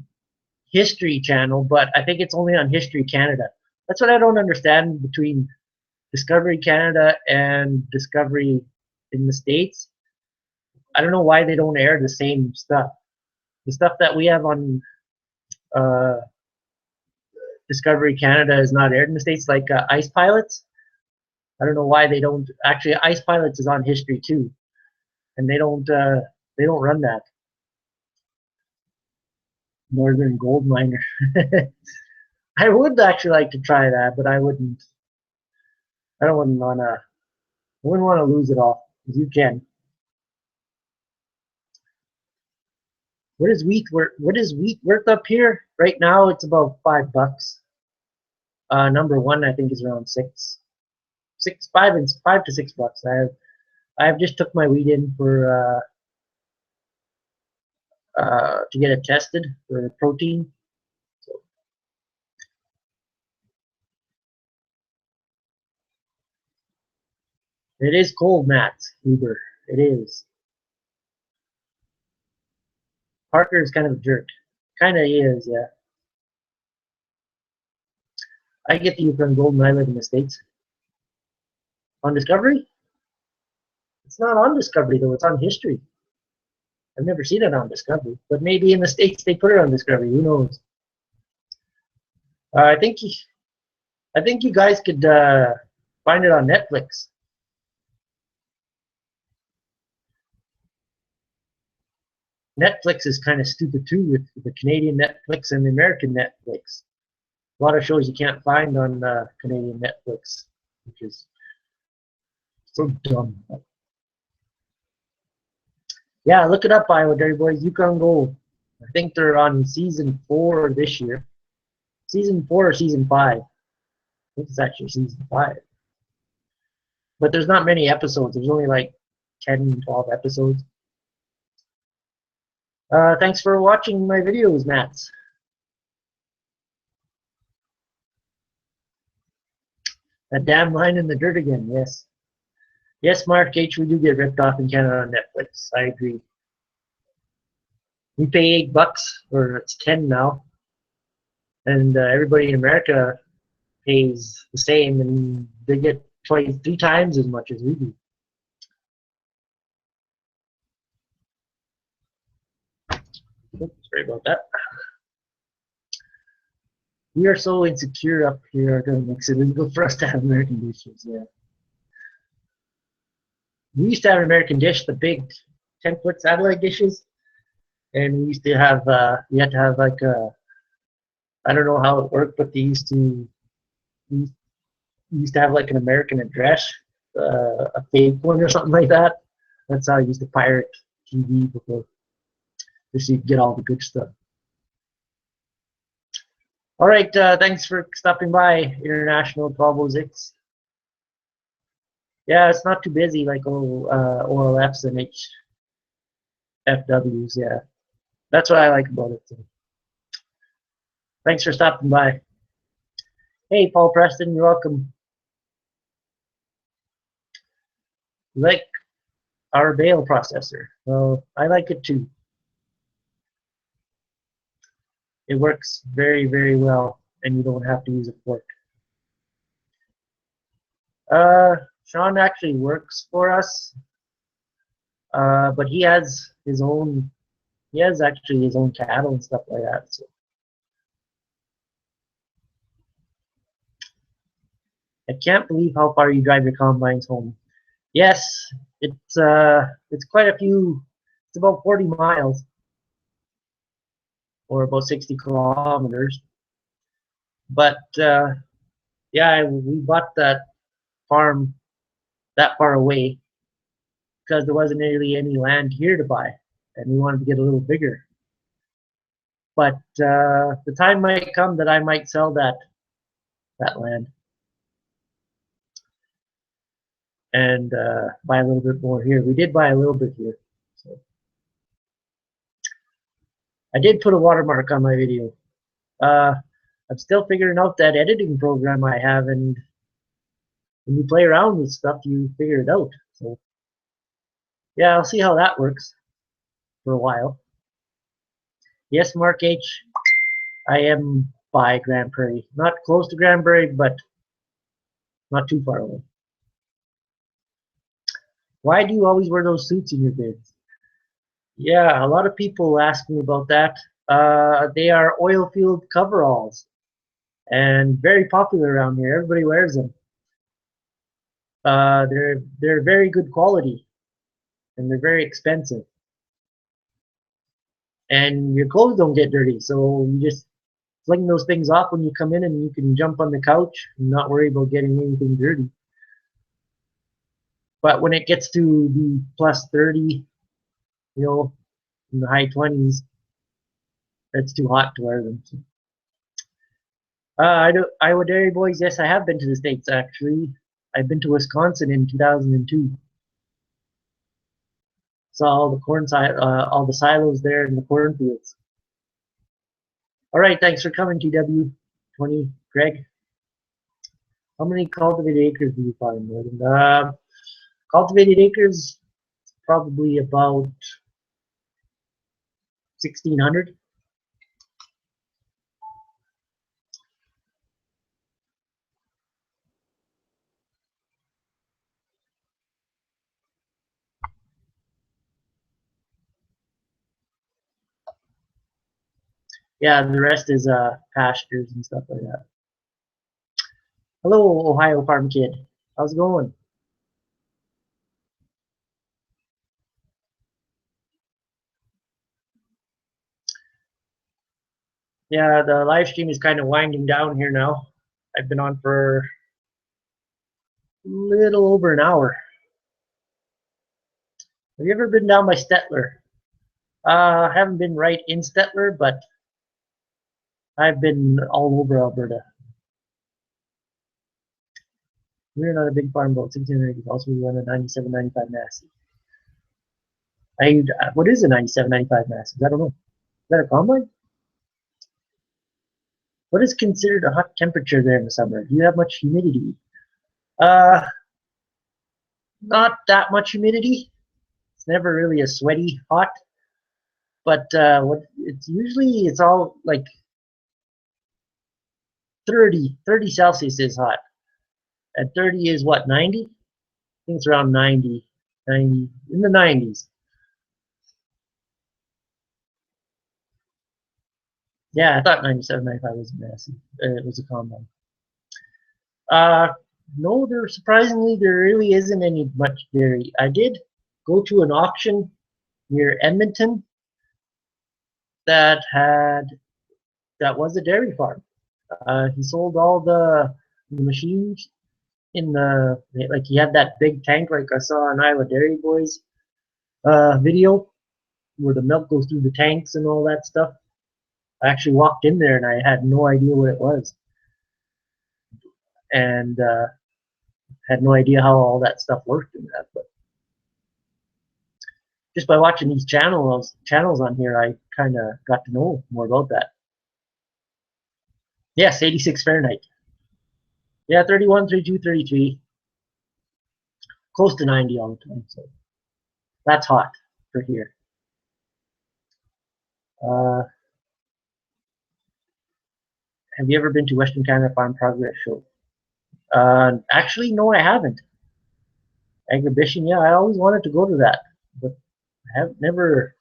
History Channel, but I think it's only on History Canada. That's what I don't understand between Discovery Canada and Discovery in the States. I don't know why they don't air the same stuff. The stuff that we have on Discovery Canada is not aired in the States, like Ice Pilots. I don't know why they don't. Actually, Ice Pilots is on History too, and they don't run that. Northern Gold Miner. I would actually like to try that, but I wouldn't. I wouldn't want to lose it all. You can. What is wheat worth? What is wheat worth up here? Right now, it's about $5. Number one, I think, is around $5 to $6. I've just took my wheat in for to get it tested for protein. So. It is cold, Matt Huber. It is. Parker is kind of a jerk. Kind of is, yeah. I get the Yukon Gold when I live in the States. On Discovery? It's not on Discovery, though. It's on History. I've never seen it on Discovery. But maybe in the States they put it on Discovery. Who knows? I think you guys could find it on Netflix. Netflix is kind of stupid too with the Canadian Netflix and the American Netflix. A lot of shows you can't find on Canadian Netflix, which is so dumb. Yeah, look it up, Iowa Dairy Boys. Yukon Gold. I think they're on season 4 this year. Season 4 or season 5. I think it's actually season 5. But there's not many episodes. There's only like 10, 12 episodes. Thanks for watching my videos, Matt. That damn line in the dirt again, yes. Yes, Mark H, we do get ripped off in Canada on Netflix. I agree. We pay $8, or it's 10 now. And everybody in America pays the same, and they get 3 times as much as we do. Oops, sorry about that. We are so insecure up here that it makes it illegal for us to have American dishes. Yeah. We used to have an American dish, the big 10-foot satellite dishes, and we used to have we had to have like a, I don't know how it worked, but they used to have like an American address, a fake one or something like that. That's how I used to pirate TV before, just so you could get all the good stuff. All right, thanks for stopping by, International 1206. Yeah, it's not too busy like OLFs and HFWs, yeah. That's what I like about it too. Thanks for stopping by. Hey, Paul Preston, you're welcome. You like our bale processor? Well, I like it too. It works very, very well, and you don't have to use a fork. Sean actually works for us, but he has his own. He has actually his own cattle and stuff like that. So I can't believe how far you drive your combines home. Yes, it's quite a few. It's about 40 miles, or about 60 kilometers. But yeah, we bought that farm that far away because there wasn't really any land here to buy, and we wanted to get a little bigger. But the time might come that I might sell that land and buy a little bit more here. We did buy a little bit here. So I did put a watermark on my video. I'm still figuring out that editing program I have, and when you play around with stuff, you figure it out. So yeah, I'll see how that works for a while. Yes, Mark H. I am by Grand Prairie. Not close to Grand Prairie, but not too far away. Why do you always wear those suits in your vids? Yeah, a lot of people ask me about that. They are oil field coveralls and very popular around here. Everybody wears them. They're very good quality and they're very expensive. And your clothes don't get dirty, so you just fling those things off when you come in, and you can jump on the couch and not worry about getting anything dirty. But when it gets to be plus 30, in the high 20s, it's too hot to wear them. Iowa Dairy Boys, yes, I have been to the States actually. I've been to Wisconsin in 2002. Saw all the all the silos there in the cornfields. All right, thanks for coming, TW20, Greg. How many cultivated acres do you find, Morgan? Cultivated acres, probably about 1,600. Yeah, the rest is pastures and stuff like that. Hello, Ohio Farm Kid. How's it going? Yeah, the live stream is kind of winding down here now. I've been on for a little over an hour. Have you ever been down by Stettler? I haven't been right in Stettler, but I've been all over Alberta. We're not a big farm boat, 1600 acres. Also, we run a 9795 Massey. What is a 9795 Massey? I don't know. Is that a combine? What is considered a hot temperature there in the summer? Do you have much humidity? Uh, Not that much humidity. It's never really a sweaty hot, but it's all like 30 Celsius is hot. And 30 is what, 90? I think it's around 90, in the 90s. Yeah, I thought 97, 95 was massive. It was a combine. No, surprisingly there really isn't any much dairy. I did go to an auction near Edmonton that was a dairy farm. He sold all the machines in like he had that big tank like I saw on Iowa Dairy Boys video where the milk goes through the tanks and all that stuff. I actually walked in there and I had no idea what it was, and had no idea how all that stuff worked in that. But just by watching these channels on here, I kind of got to know more about that. Yes, 86 Fahrenheit. Yeah, 31, 32, 33. Close to 90 all the time. So that's hot for here. Uh, have you ever been to Western Canada Farm Progress Show? Actually, no, I haven't. Exhibition, yeah, I always wanted to go to that, but I have never.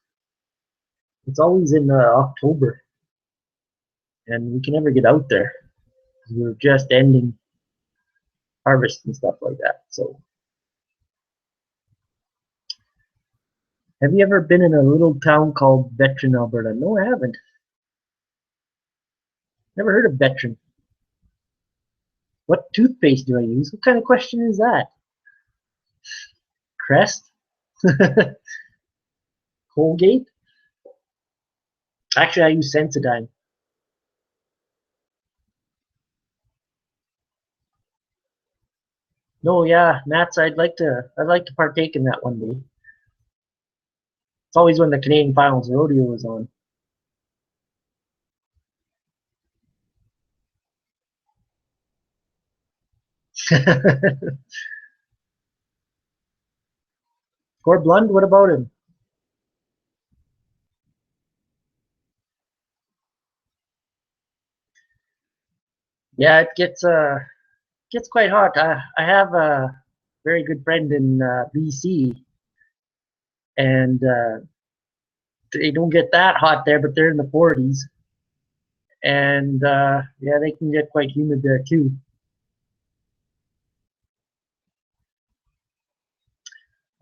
It's always in October, and we can never get out there. We're just ending harvest and stuff like that. So, have you ever been in a little town called Veteran, Alberta? No, I haven't. Never heard of Veteran. What toothpaste do I use? What kind of question is that? Crest? Colgate? Actually, I use Sensodyne. No, yeah, Nats. I'd like to partake in that one day. It's always when the Canadian Finals rodeo is on. Core Blund, what about him? Yeah, it gets quite hot. I have a very good friend in BC, and they don't get that hot there, but they're in the 40s, and yeah, they can get quite humid there too.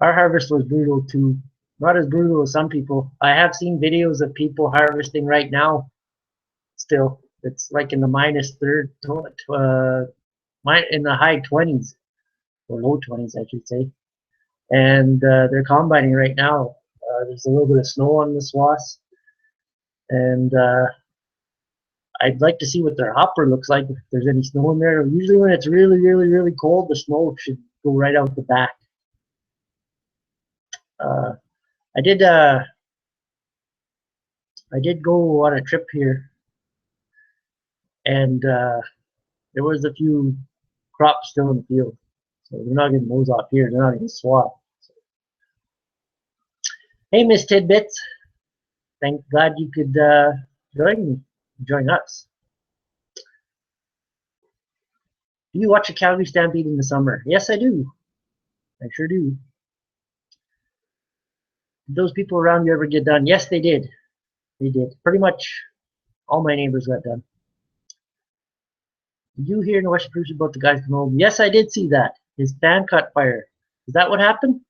Our harvest was brutal too. Not as brutal as some people. I have seen videos of people harvesting right now. Still, it's like in the minus third, in the high 20s or low 20s, I should say. And they're combining right now. There's a little bit of snow on the swaths, and I'd like to see what their hopper looks like if there's any snow in there. Usually, when it's really, really, really cold, the snow should go right out the back. Uh, I did. I did go on a trip here, and there was a few crops still in the field, so they're not getting those off here. They're not even swath. Hey, Miss Tidbits. Thank God you could join us. Do you watch a Calgary Stampede in the summer? Yes, I do. I sure do. Did those people around you ever get done? Yes, they did. They did. Pretty much all my neighbors got done. Did you hear in the Western Cruise about the guys coming home? Yes, I did see that. His fan caught fire. Is that what happened?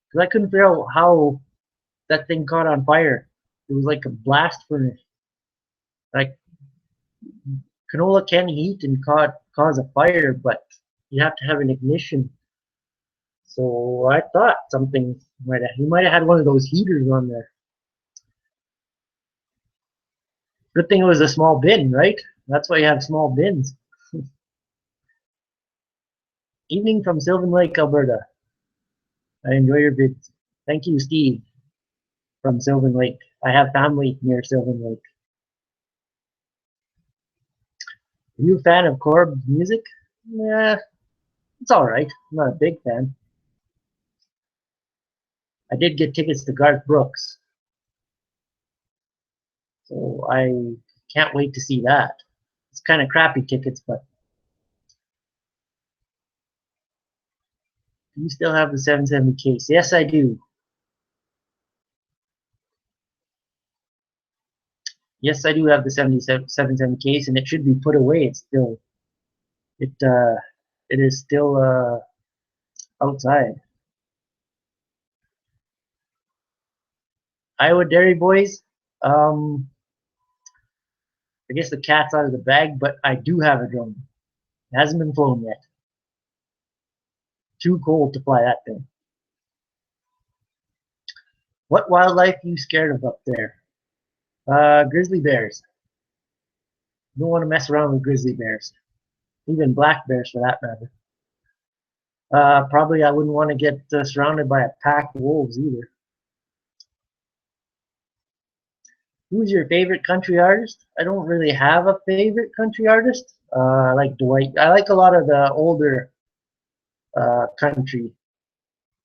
Because I couldn't figure out how that thing caught on fire. It was like a blast furnace. Like canola can heat and cause a fire, but you have to have an ignition. So I thought something he might have had one of those heaters on there. Good thing it was a small bin, right? That's why you have small bins. Evening from Sylvan Lake, Alberta. I enjoy your vids. Thank you, Steve, from Sylvan Lake. I have family near Sylvan Lake. Are you a fan of Corb's music? Yeah, it's alright. I'm not a big fan. I did get tickets to Garth Brooks, so I can't wait to see that. It's kind of crappy tickets, but do you still have the 770 case? Yes, I do. Yes, I do have the 770 case, and it should be put away. It's still it it is still outside. Iowa Dairy Boys. Um, I guess the cat's out of the bag, but I do have a drone. It hasn't been flown yet. Too cold to fly that thing. What wildlife are you scared of up there? Grizzly bears. You don't want to mess around with grizzly bears. Even black bears, for that matter. Probably I wouldn't want to get surrounded by a pack of wolves either. Who's your favorite country artist? I don't really have a favorite country artist. I like Dwight. I like a lot of the older country.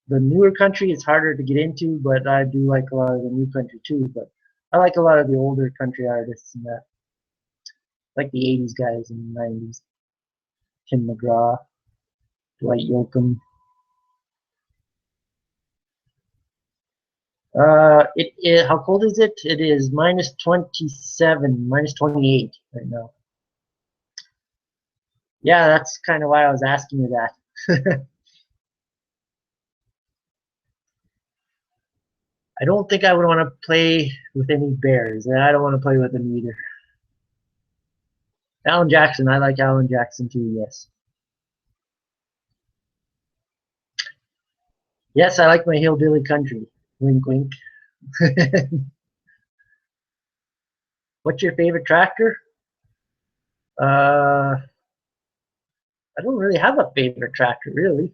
The newer country is harder to get into, but I do like a lot of the new country too. But I like a lot of the older country artists and that, like the '80s guys and the '90s. Tim McGraw, Dwight Yoakam. How cold is it? It is minus 27, minus 28 right now. Yeah, that's kind of why I was asking you that. I don't think I would want to play with any bears, and I don't want to play with them either. Alan Jackson, I like Alan Jackson too, yes. Yes, I like my hillbilly country. Wink, wink. What's your favorite tractor? Uh, I don't really have a favorite tractor, really.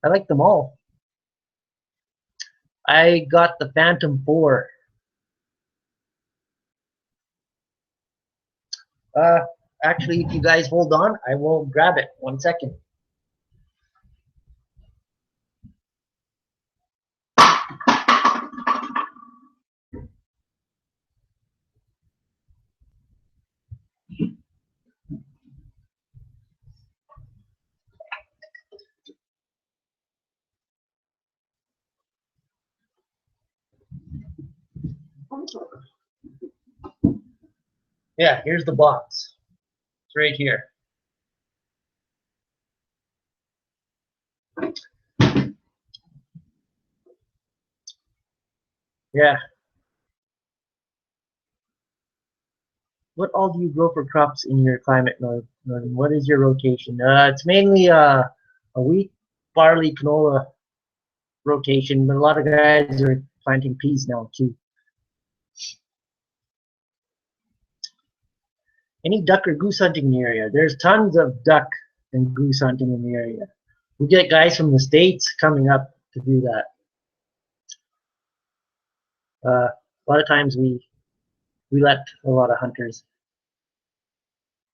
I like them all. I got the Phantom 4. Uh, Actually, if you guys hold on, I will grab it. 1 second. Yeah, here's the box. It's right here. Yeah. What all do you grow for crops in your climate, Northern? What is your rotation? It's mainly a wheat, barley, canola rotation, but a lot of guys are planting peas now too. Any duck or goose hunting in the area? There's tons of duck and goose hunting in the area. We get guys from the States coming up to do that. A lot of times we let a lot of hunters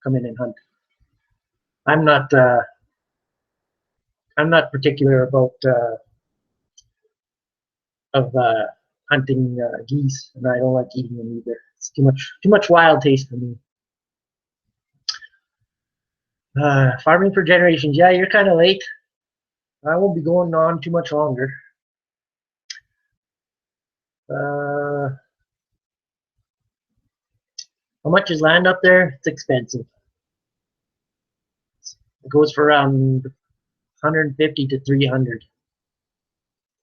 come in and hunt. I'm not uh, I'm not particular about of hunting geese, and I don't like eating them either. It's too much wild taste for me. Farming for generations. Yeah, you're kind of late. I won't be going on too much longer. Uh, how much is land up there? It's expensive. It goes for around 150 to 300.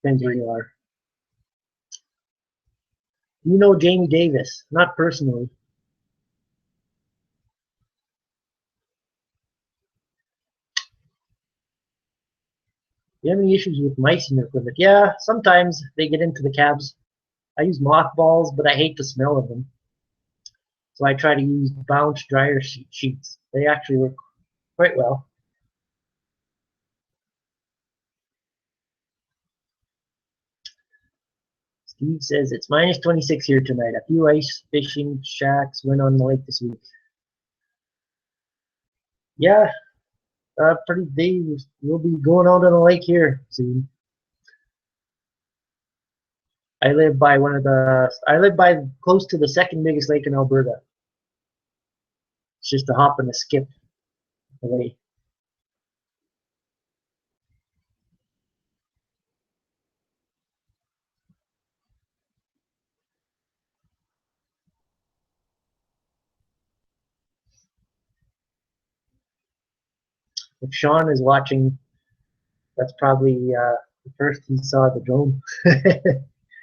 Depends where you are. You know Jamie Davis? Not personally. Do you have any issues with mice in your equipment? Yeah, sometimes they get into the cabs. I use mothballs, but I hate the smell of them. So I try to use bounce dryer sheets. They actually work quite well. Steve says it's minus 26 here tonight. A few ice fishing shacks went on the lake this week. Yeah, pretty big. We'll be going out on the lake here soon. I live by close to the second biggest lake in Alberta. It's just a hop and a skip away. If Sean is watching, that's probably the first he saw the drone.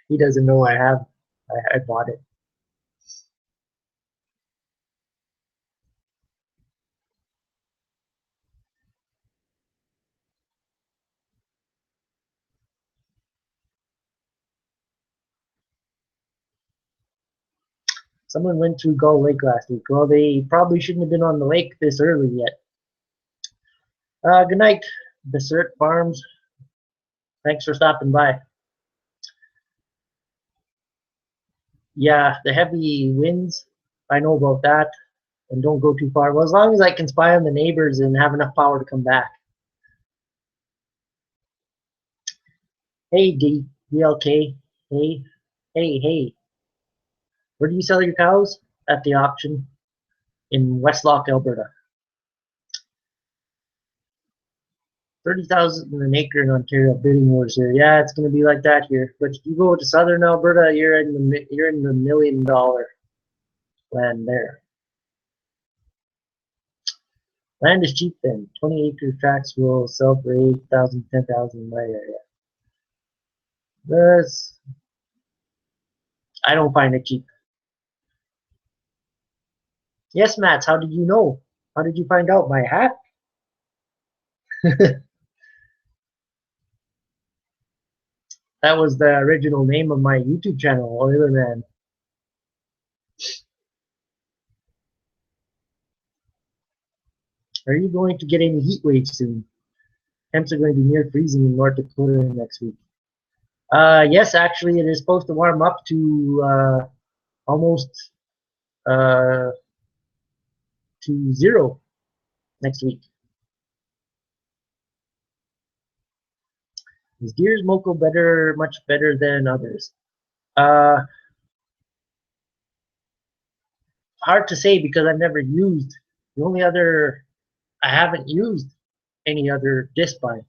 He doesn't know I have. I bought it. Someone went to Gull Lake last week. Well, they probably shouldn't have been on the lake this early yet. Good night, Dessert Farms. Thanks for stopping by. Yeah, the heavy winds, I know about that, and don't go too far. Well, as long as I can spy on the neighbors and have enough power to come back. Hey, DLK. Hey, hey. Where do you sell your cows? At the auction in Westlock, Alberta. 30,000 an acre in Ontario, bidding wars here. Yeah, it's going to be like that here. But if you go to southern Alberta, you're in the $1 million land there. Land is cheap then. 20-acre tracts will sell for 8,000, 10,000 in my area. This, I don't find it cheap. Yes, Mats, how did you know? How did you find out? My hat? That was the original name of my YouTube channel, Oilerman. Are you going to get any heat waves soon? Temps are going to be near freezing in North Dakota next week. Yes, actually, it is supposed to warm up to almost to 0 next week. Is Deere's Moco better, much better than others? Uh, Hard to say because I've never used. The only other I haven't used any other disc by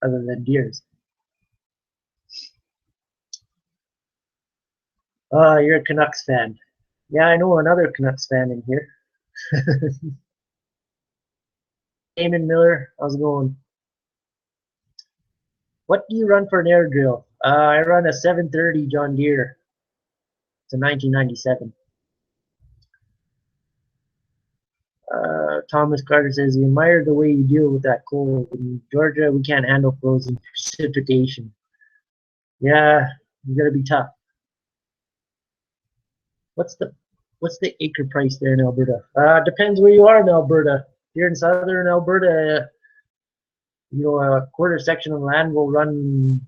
other than Deere's. You're a Canucks fan. Yeah, I know another Canucks fan in here. Eamon Miller, how's it going? What do you run for an air drill? I run a 730 John Deere. It's a 1997. Thomas Carter says, he admired the way you deal with that cold. In Georgia, we can't handle frozen precipitation. Yeah, you gotta be tough. What's the acre price there in Alberta? Depends where you are in Alberta. Here in southern Alberta, you know, a quarter section of land will run,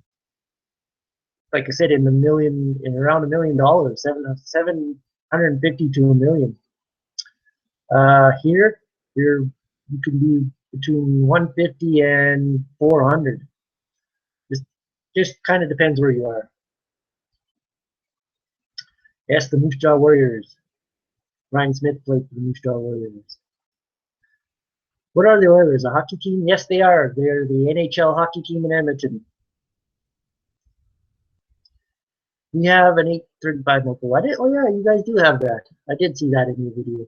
like I said, in around $1 million, 750 to $1 million. Here, you can be between 150 and 400. Just kind of depends where you are. Yes, the Moose Jaw Warriors. Ryan Smith played for the Moose Jaw Warriors. What are the Oilers? A hockey team? Yes, they are. They're the NHL hockey team in Edmonton. We have an 835 Moco. Oh yeah, you guys do have that. I did see that in your video.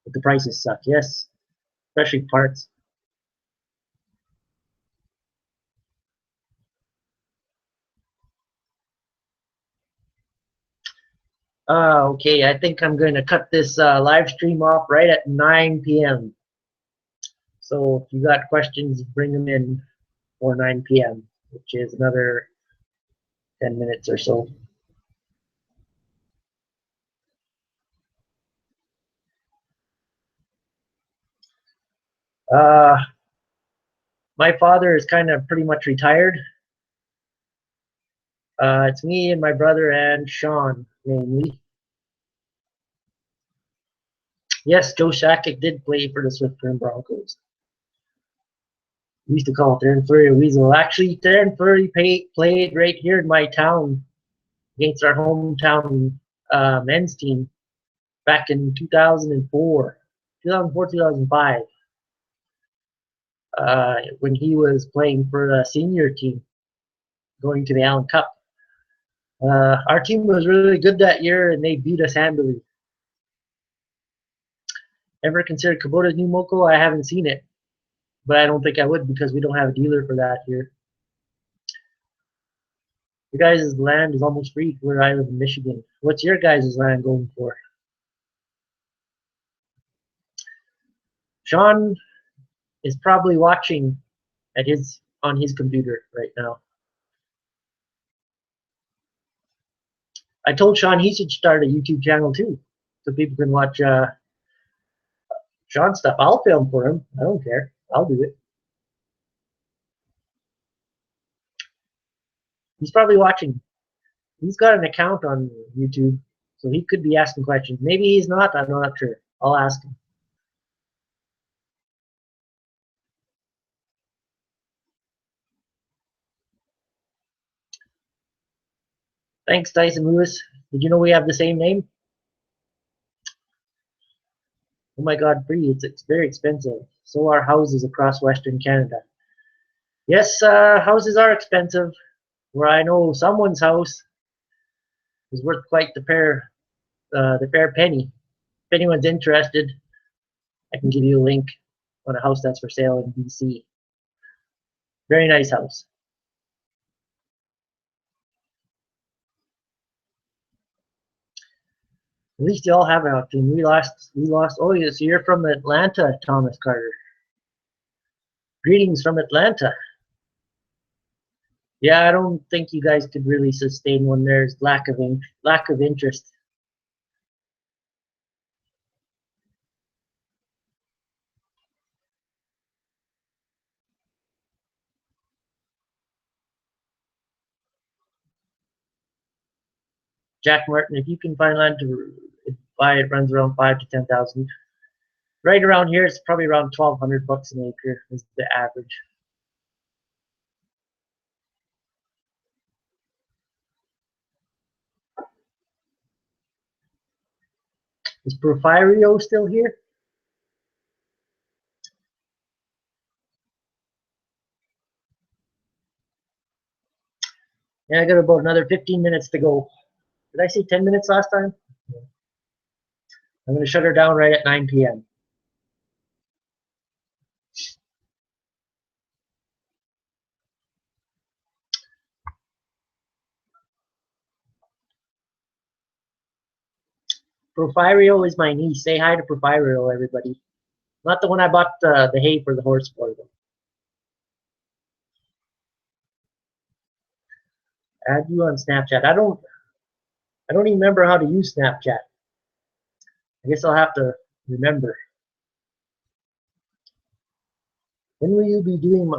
But the prices suck. Yes, especially parts. Okay, I think I'm going to cut this live stream off right at 9 p.m. So if you got questions, bring them in for 9 p.m., which is another 10 minutes or so. My father is kind of pretty much retired. It's me and my brother and Sean, mainly. Yes, Joe Sakic did play for the Swift Current Broncos. We used to call it Darren Fleury a weasel. Actually, Darren Fleury played right here in my town against our hometown men's team back in 2004, 2005, when he was playing for the senior team, going to the Allen Cup. Our team was really good that year, and they beat us handily. Ever considered Kubota's new Moco? I haven't seen it, but I don't think I would because we don't have a dealer for that here. Your guys' land is almost free where I live in Michigan. What's your guys' land going for? Sean is probably watching on his computer right now. I told Sean he should start a YouTube channel too, so people can watch Sean's stuff. I'll film for him. I don't care. I'll do it. He's probably watching. He's got an account on YouTube, so he could be asking questions. Maybe he's not. I'm not sure. I'll ask him. Thanks, Tyson Lewis. Did you know we have the same name? Oh my God, free. It's very expensive. So are houses across Western Canada. Yes, houses are expensive. Where I know someone's house is worth quite the fair penny. If anyone's interested, I can give you a link on a house that's for sale in BC. Very nice house. At least you all have an option. We lost. Oh, yes, you're from Atlanta, Thomas Carter. Greetings from Atlanta. Yeah, I don't think you guys could really sustain when there's lack of interest. Jack Martin, if you can find land to buy, it runs around 5 to 10,000. Right around here, it's probably around 1,200 bucks an acre is the average. Is Porfirio still here? Yeah, I got about another 15 minutes to go. Did I say 10 minutes last time? I'm going to shut her down right at 9 p.m. Porfirio is my niece. Say hi to Porfirio, everybody. Not the one I bought the hay for the horse for, though. Add you on Snapchat. I don't even remember how to use Snapchat. I guess I'll have to remember. When will you be doing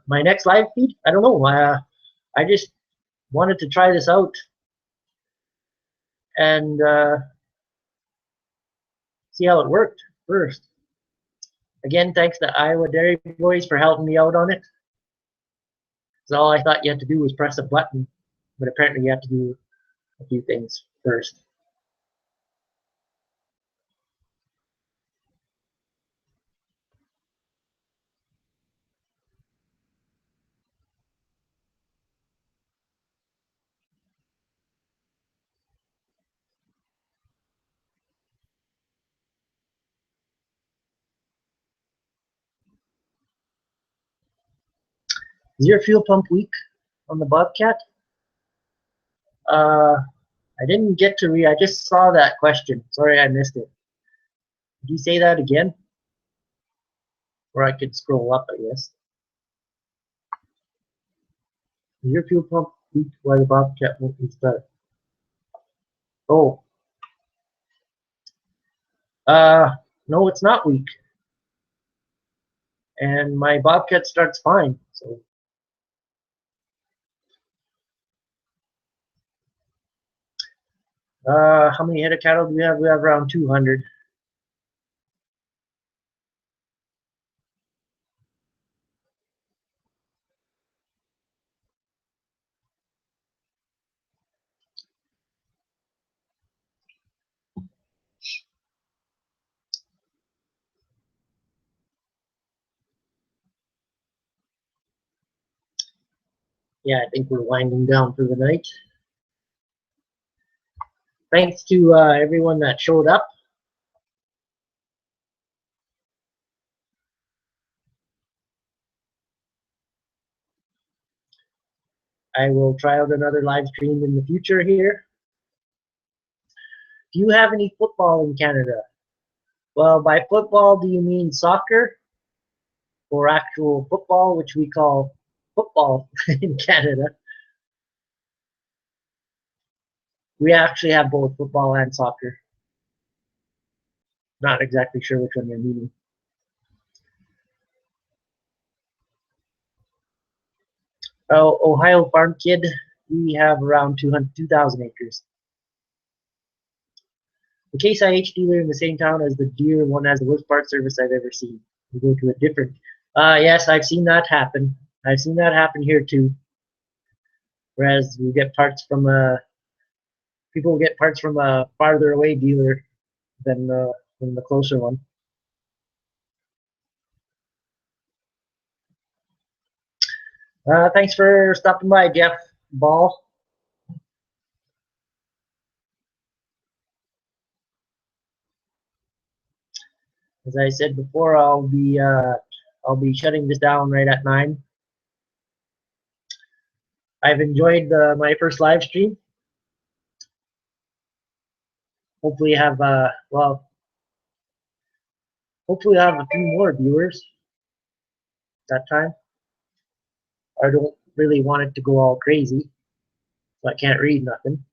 my next live feed? I don't know. I just wanted to try this out and see how it worked first. Again, thanks to Iowa Dairy Boys for helping me out on it. So all I thought you had to do was press a button, but apparently you have to do a few things first. Is your fuel pump weak on the Bobcat? I didn't get to read. I just saw that question. Sorry, I missed it. Did you say that again? Or I could scroll up, I guess. Is your fuel pump weak while the Bobcat won't restart? Oh. No, it's not weak. And my Bobcat starts fine. So how many head of cattle do we have? We have around 200. Yeah, I think we're winding down for the night. Thanks to everyone that showed up. I will try out another live stream in the future here. Do you have any football in Canada? Well, by football, do you mean soccer or actual football, which we call football in Canada? We actually have both football and soccer. Not exactly sure which one you're meaning. Oh, Ohio farm kid, we have around 2,000 acres. The Case IH dealer in the same town as the deer one has the worst part service I've ever seen. We go to a different. Yes, I've seen that happen. I've seen that happen here too. Whereas we get parts from people get parts from a farther away dealer than the closer one. Thanks for stopping by, Jeff Ball. As I said before, I'll be shutting this down right at 9. I've enjoyed my first live stream. Hopefully, have hopefully I have a few more viewers that time. I don't really want it to go all crazy, so I can't read nothing.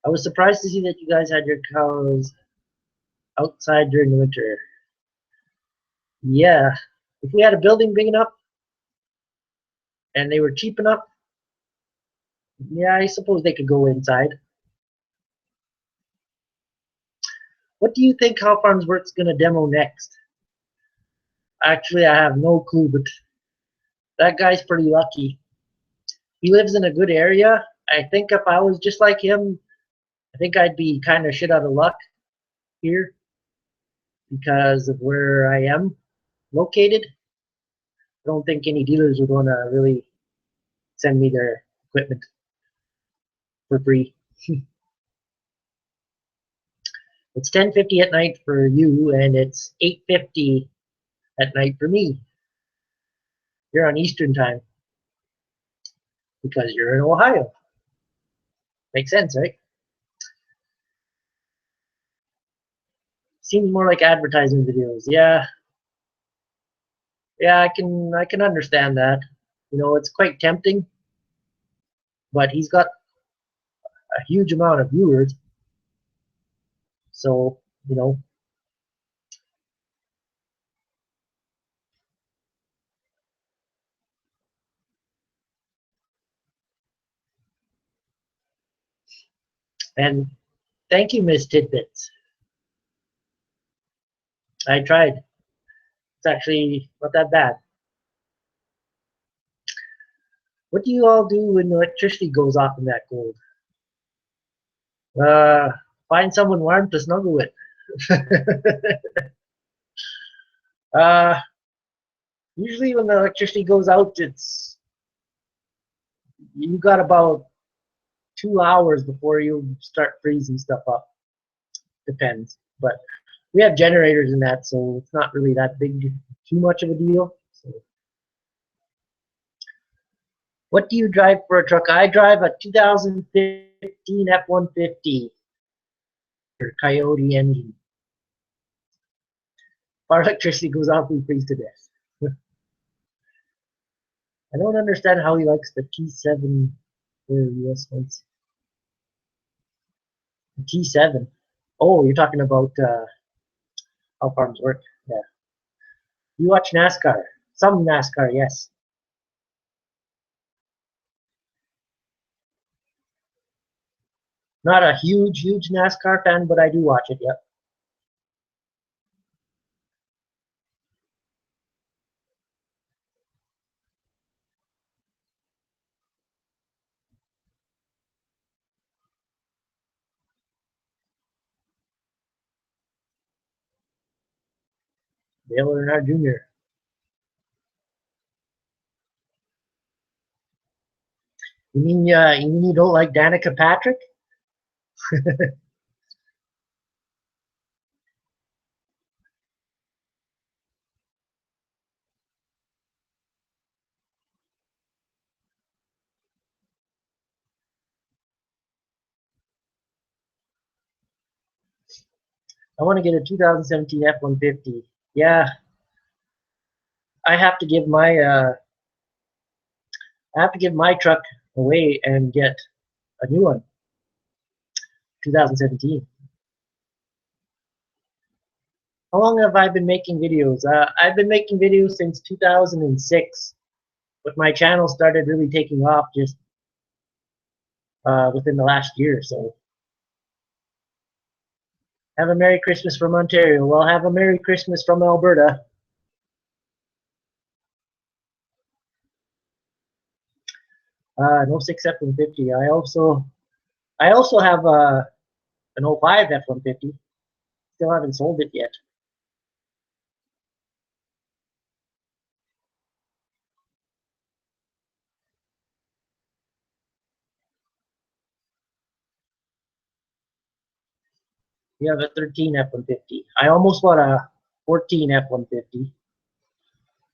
I was surprised to see that you guys had your cows outside during the winter. Yeah, if we had a building big enough and they were cheap enough, yeah, I suppose they could go inside. What do you think How Farms Work's gonna demo next? Actually, I have no clue, but that guy's pretty lucky. He lives in a good area. I think if I was just like him, I think I'd be kind of shit out of luck here because of where I am located. I don't think any dealers would want to really send me their equipment for free. It's 10:50 at night for you, and it's 8:50 at night for me. You're on Eastern time because you're in Ohio. Makes sense, right? Seems more like advertising videos. Yeah, yeah, I can understand that. You know, it's quite tempting, but he's got a huge amount of viewers, so you know. And thank you, Miss Tidbits. I tried. It's actually not that bad. What do you all do when electricity goes off in that cold? Uh, find someone warm to snuggle with. uh, Usually when the electricity goes out, it's you got about 2 hours before you start freezing stuff up. Depends, but we have generators in that, so it's not really that big, too much of a deal. So, what do you drive for a truck? I drive a 2015 F-150 Coyote engine. If our electricity goes off, we freeze to death. I don't understand how he likes the T7 for US ones. The T7. Oh, you're talking about how farms work. Yeah. You watch NASCAR. Some NASCAR, yes. Not a huge NASCAR fan, but I do watch it, yep. Dale Earnhardt Jr. You mean you don't like Danica Patrick? I want to get a 2017 F-150. Yeah, I have to give my I have to give my truck away and get a new one. 2017. How long have I been making videos? I've been making videos since 2006, but my channel started really taking off just within the last year or so. Have a Merry Christmas from Ontario. Well, have a Merry Christmas from Alberta. No 06 F-150. I also have an 05 F-150. Still haven't sold it yet. We have a 13 F-150. I almost bought a 14 F-150,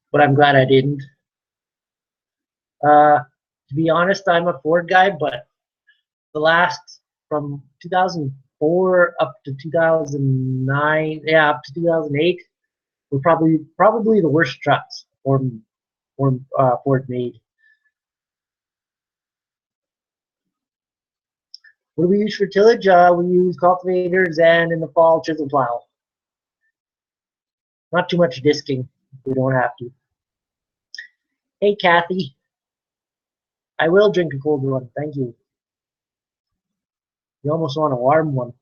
but I'm glad I didn't. To be honest, I'm a Ford guy, but the last from 2004 up to 2009, yeah, up to 2008, were probably the worst trucks Ford made. What do we use for tillage? We use cultivators and in the fall chisel plow. Not too much disking. We don't have to. Hey, Kathy. I will drink a cold one. Thank you. You almost want a warm one.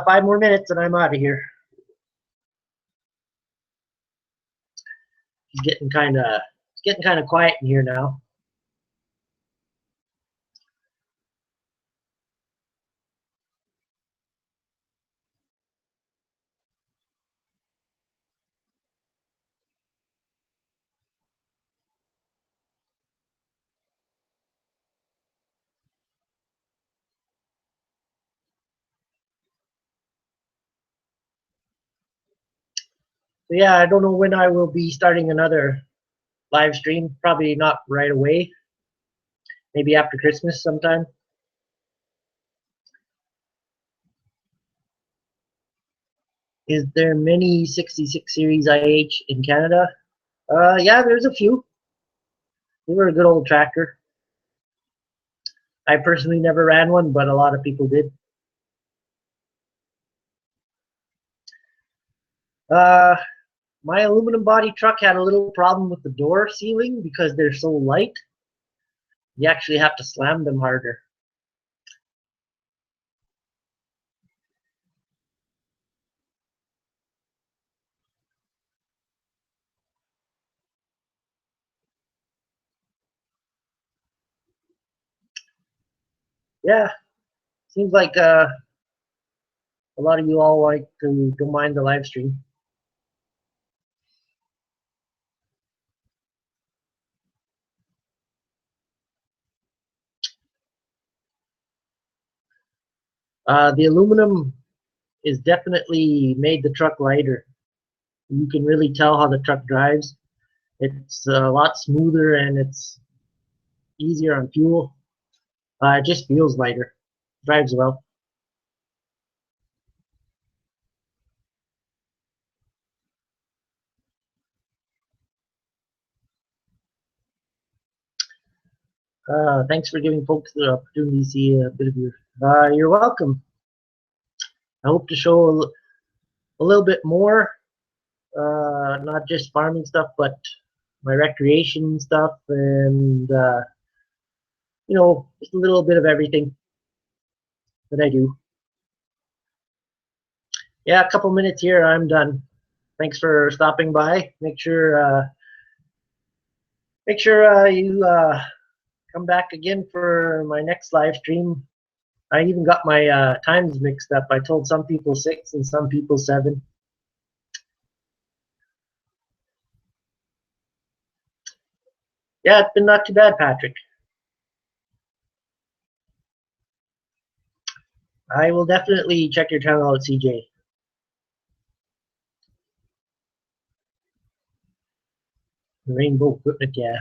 Five more minutes and I'm out of here. It's getting kind of quiet in here now. So yeah, I don't know when I will be starting another live stream. Probably not right away. Maybe after Christmas sometime. Is there many 66 series IH in Canada? Yeah, there's a few. They were a good old tractor. I personally never ran one, but a lot of people did. Uh, my aluminum body truck had a little problem with the door sealing because they're so light. You actually have to slam them harder. Yeah, seems like a lot of you all like to don't mind the live stream. The aluminum is definitely made the truck lighter. You can really tell how the truck drives. It's a lot smoother and it's easier on fuel. It just feels lighter. Drives well. Thanks for giving folks the opportunity to see a bit of your. You're welcome. I hope to show a little bit more, not just farming stuff, but my recreation stuff and just a little bit of everything that I do. Yeah, a couple minutes here, I'm done. Thanks for stopping by. Make sure you come back again for my next live stream. I even got my times mixed up. I told some people 6 and some people 7. Yeah, it's been not too bad, Patrick. I will definitely check your channel out, CJ. Rainbow equipment, yeah.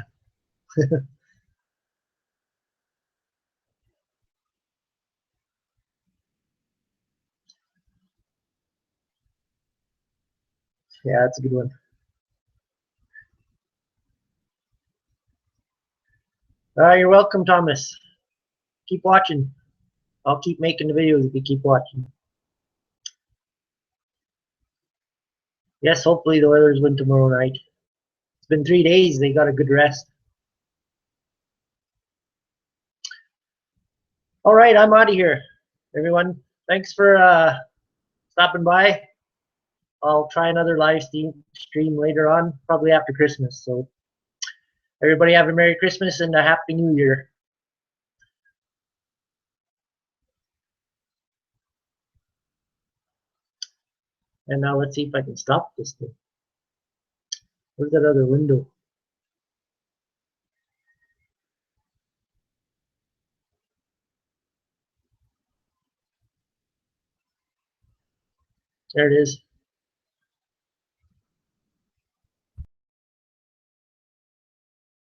Yeah, that's a good one. You're welcome, Thomas. Keep watching. I'll keep making the videos if you keep watching. Yes, hopefully the Oilers win tomorrow night. It's been 3 days. They got a good rest. All right, I'm out of here, everyone. Thanks for stopping by. I'll try another live stream later on, probably after Christmas. So everybody have a Merry Christmas and a Happy New Year. And now let's see if I can stop this thing. Where's that other window? There it is.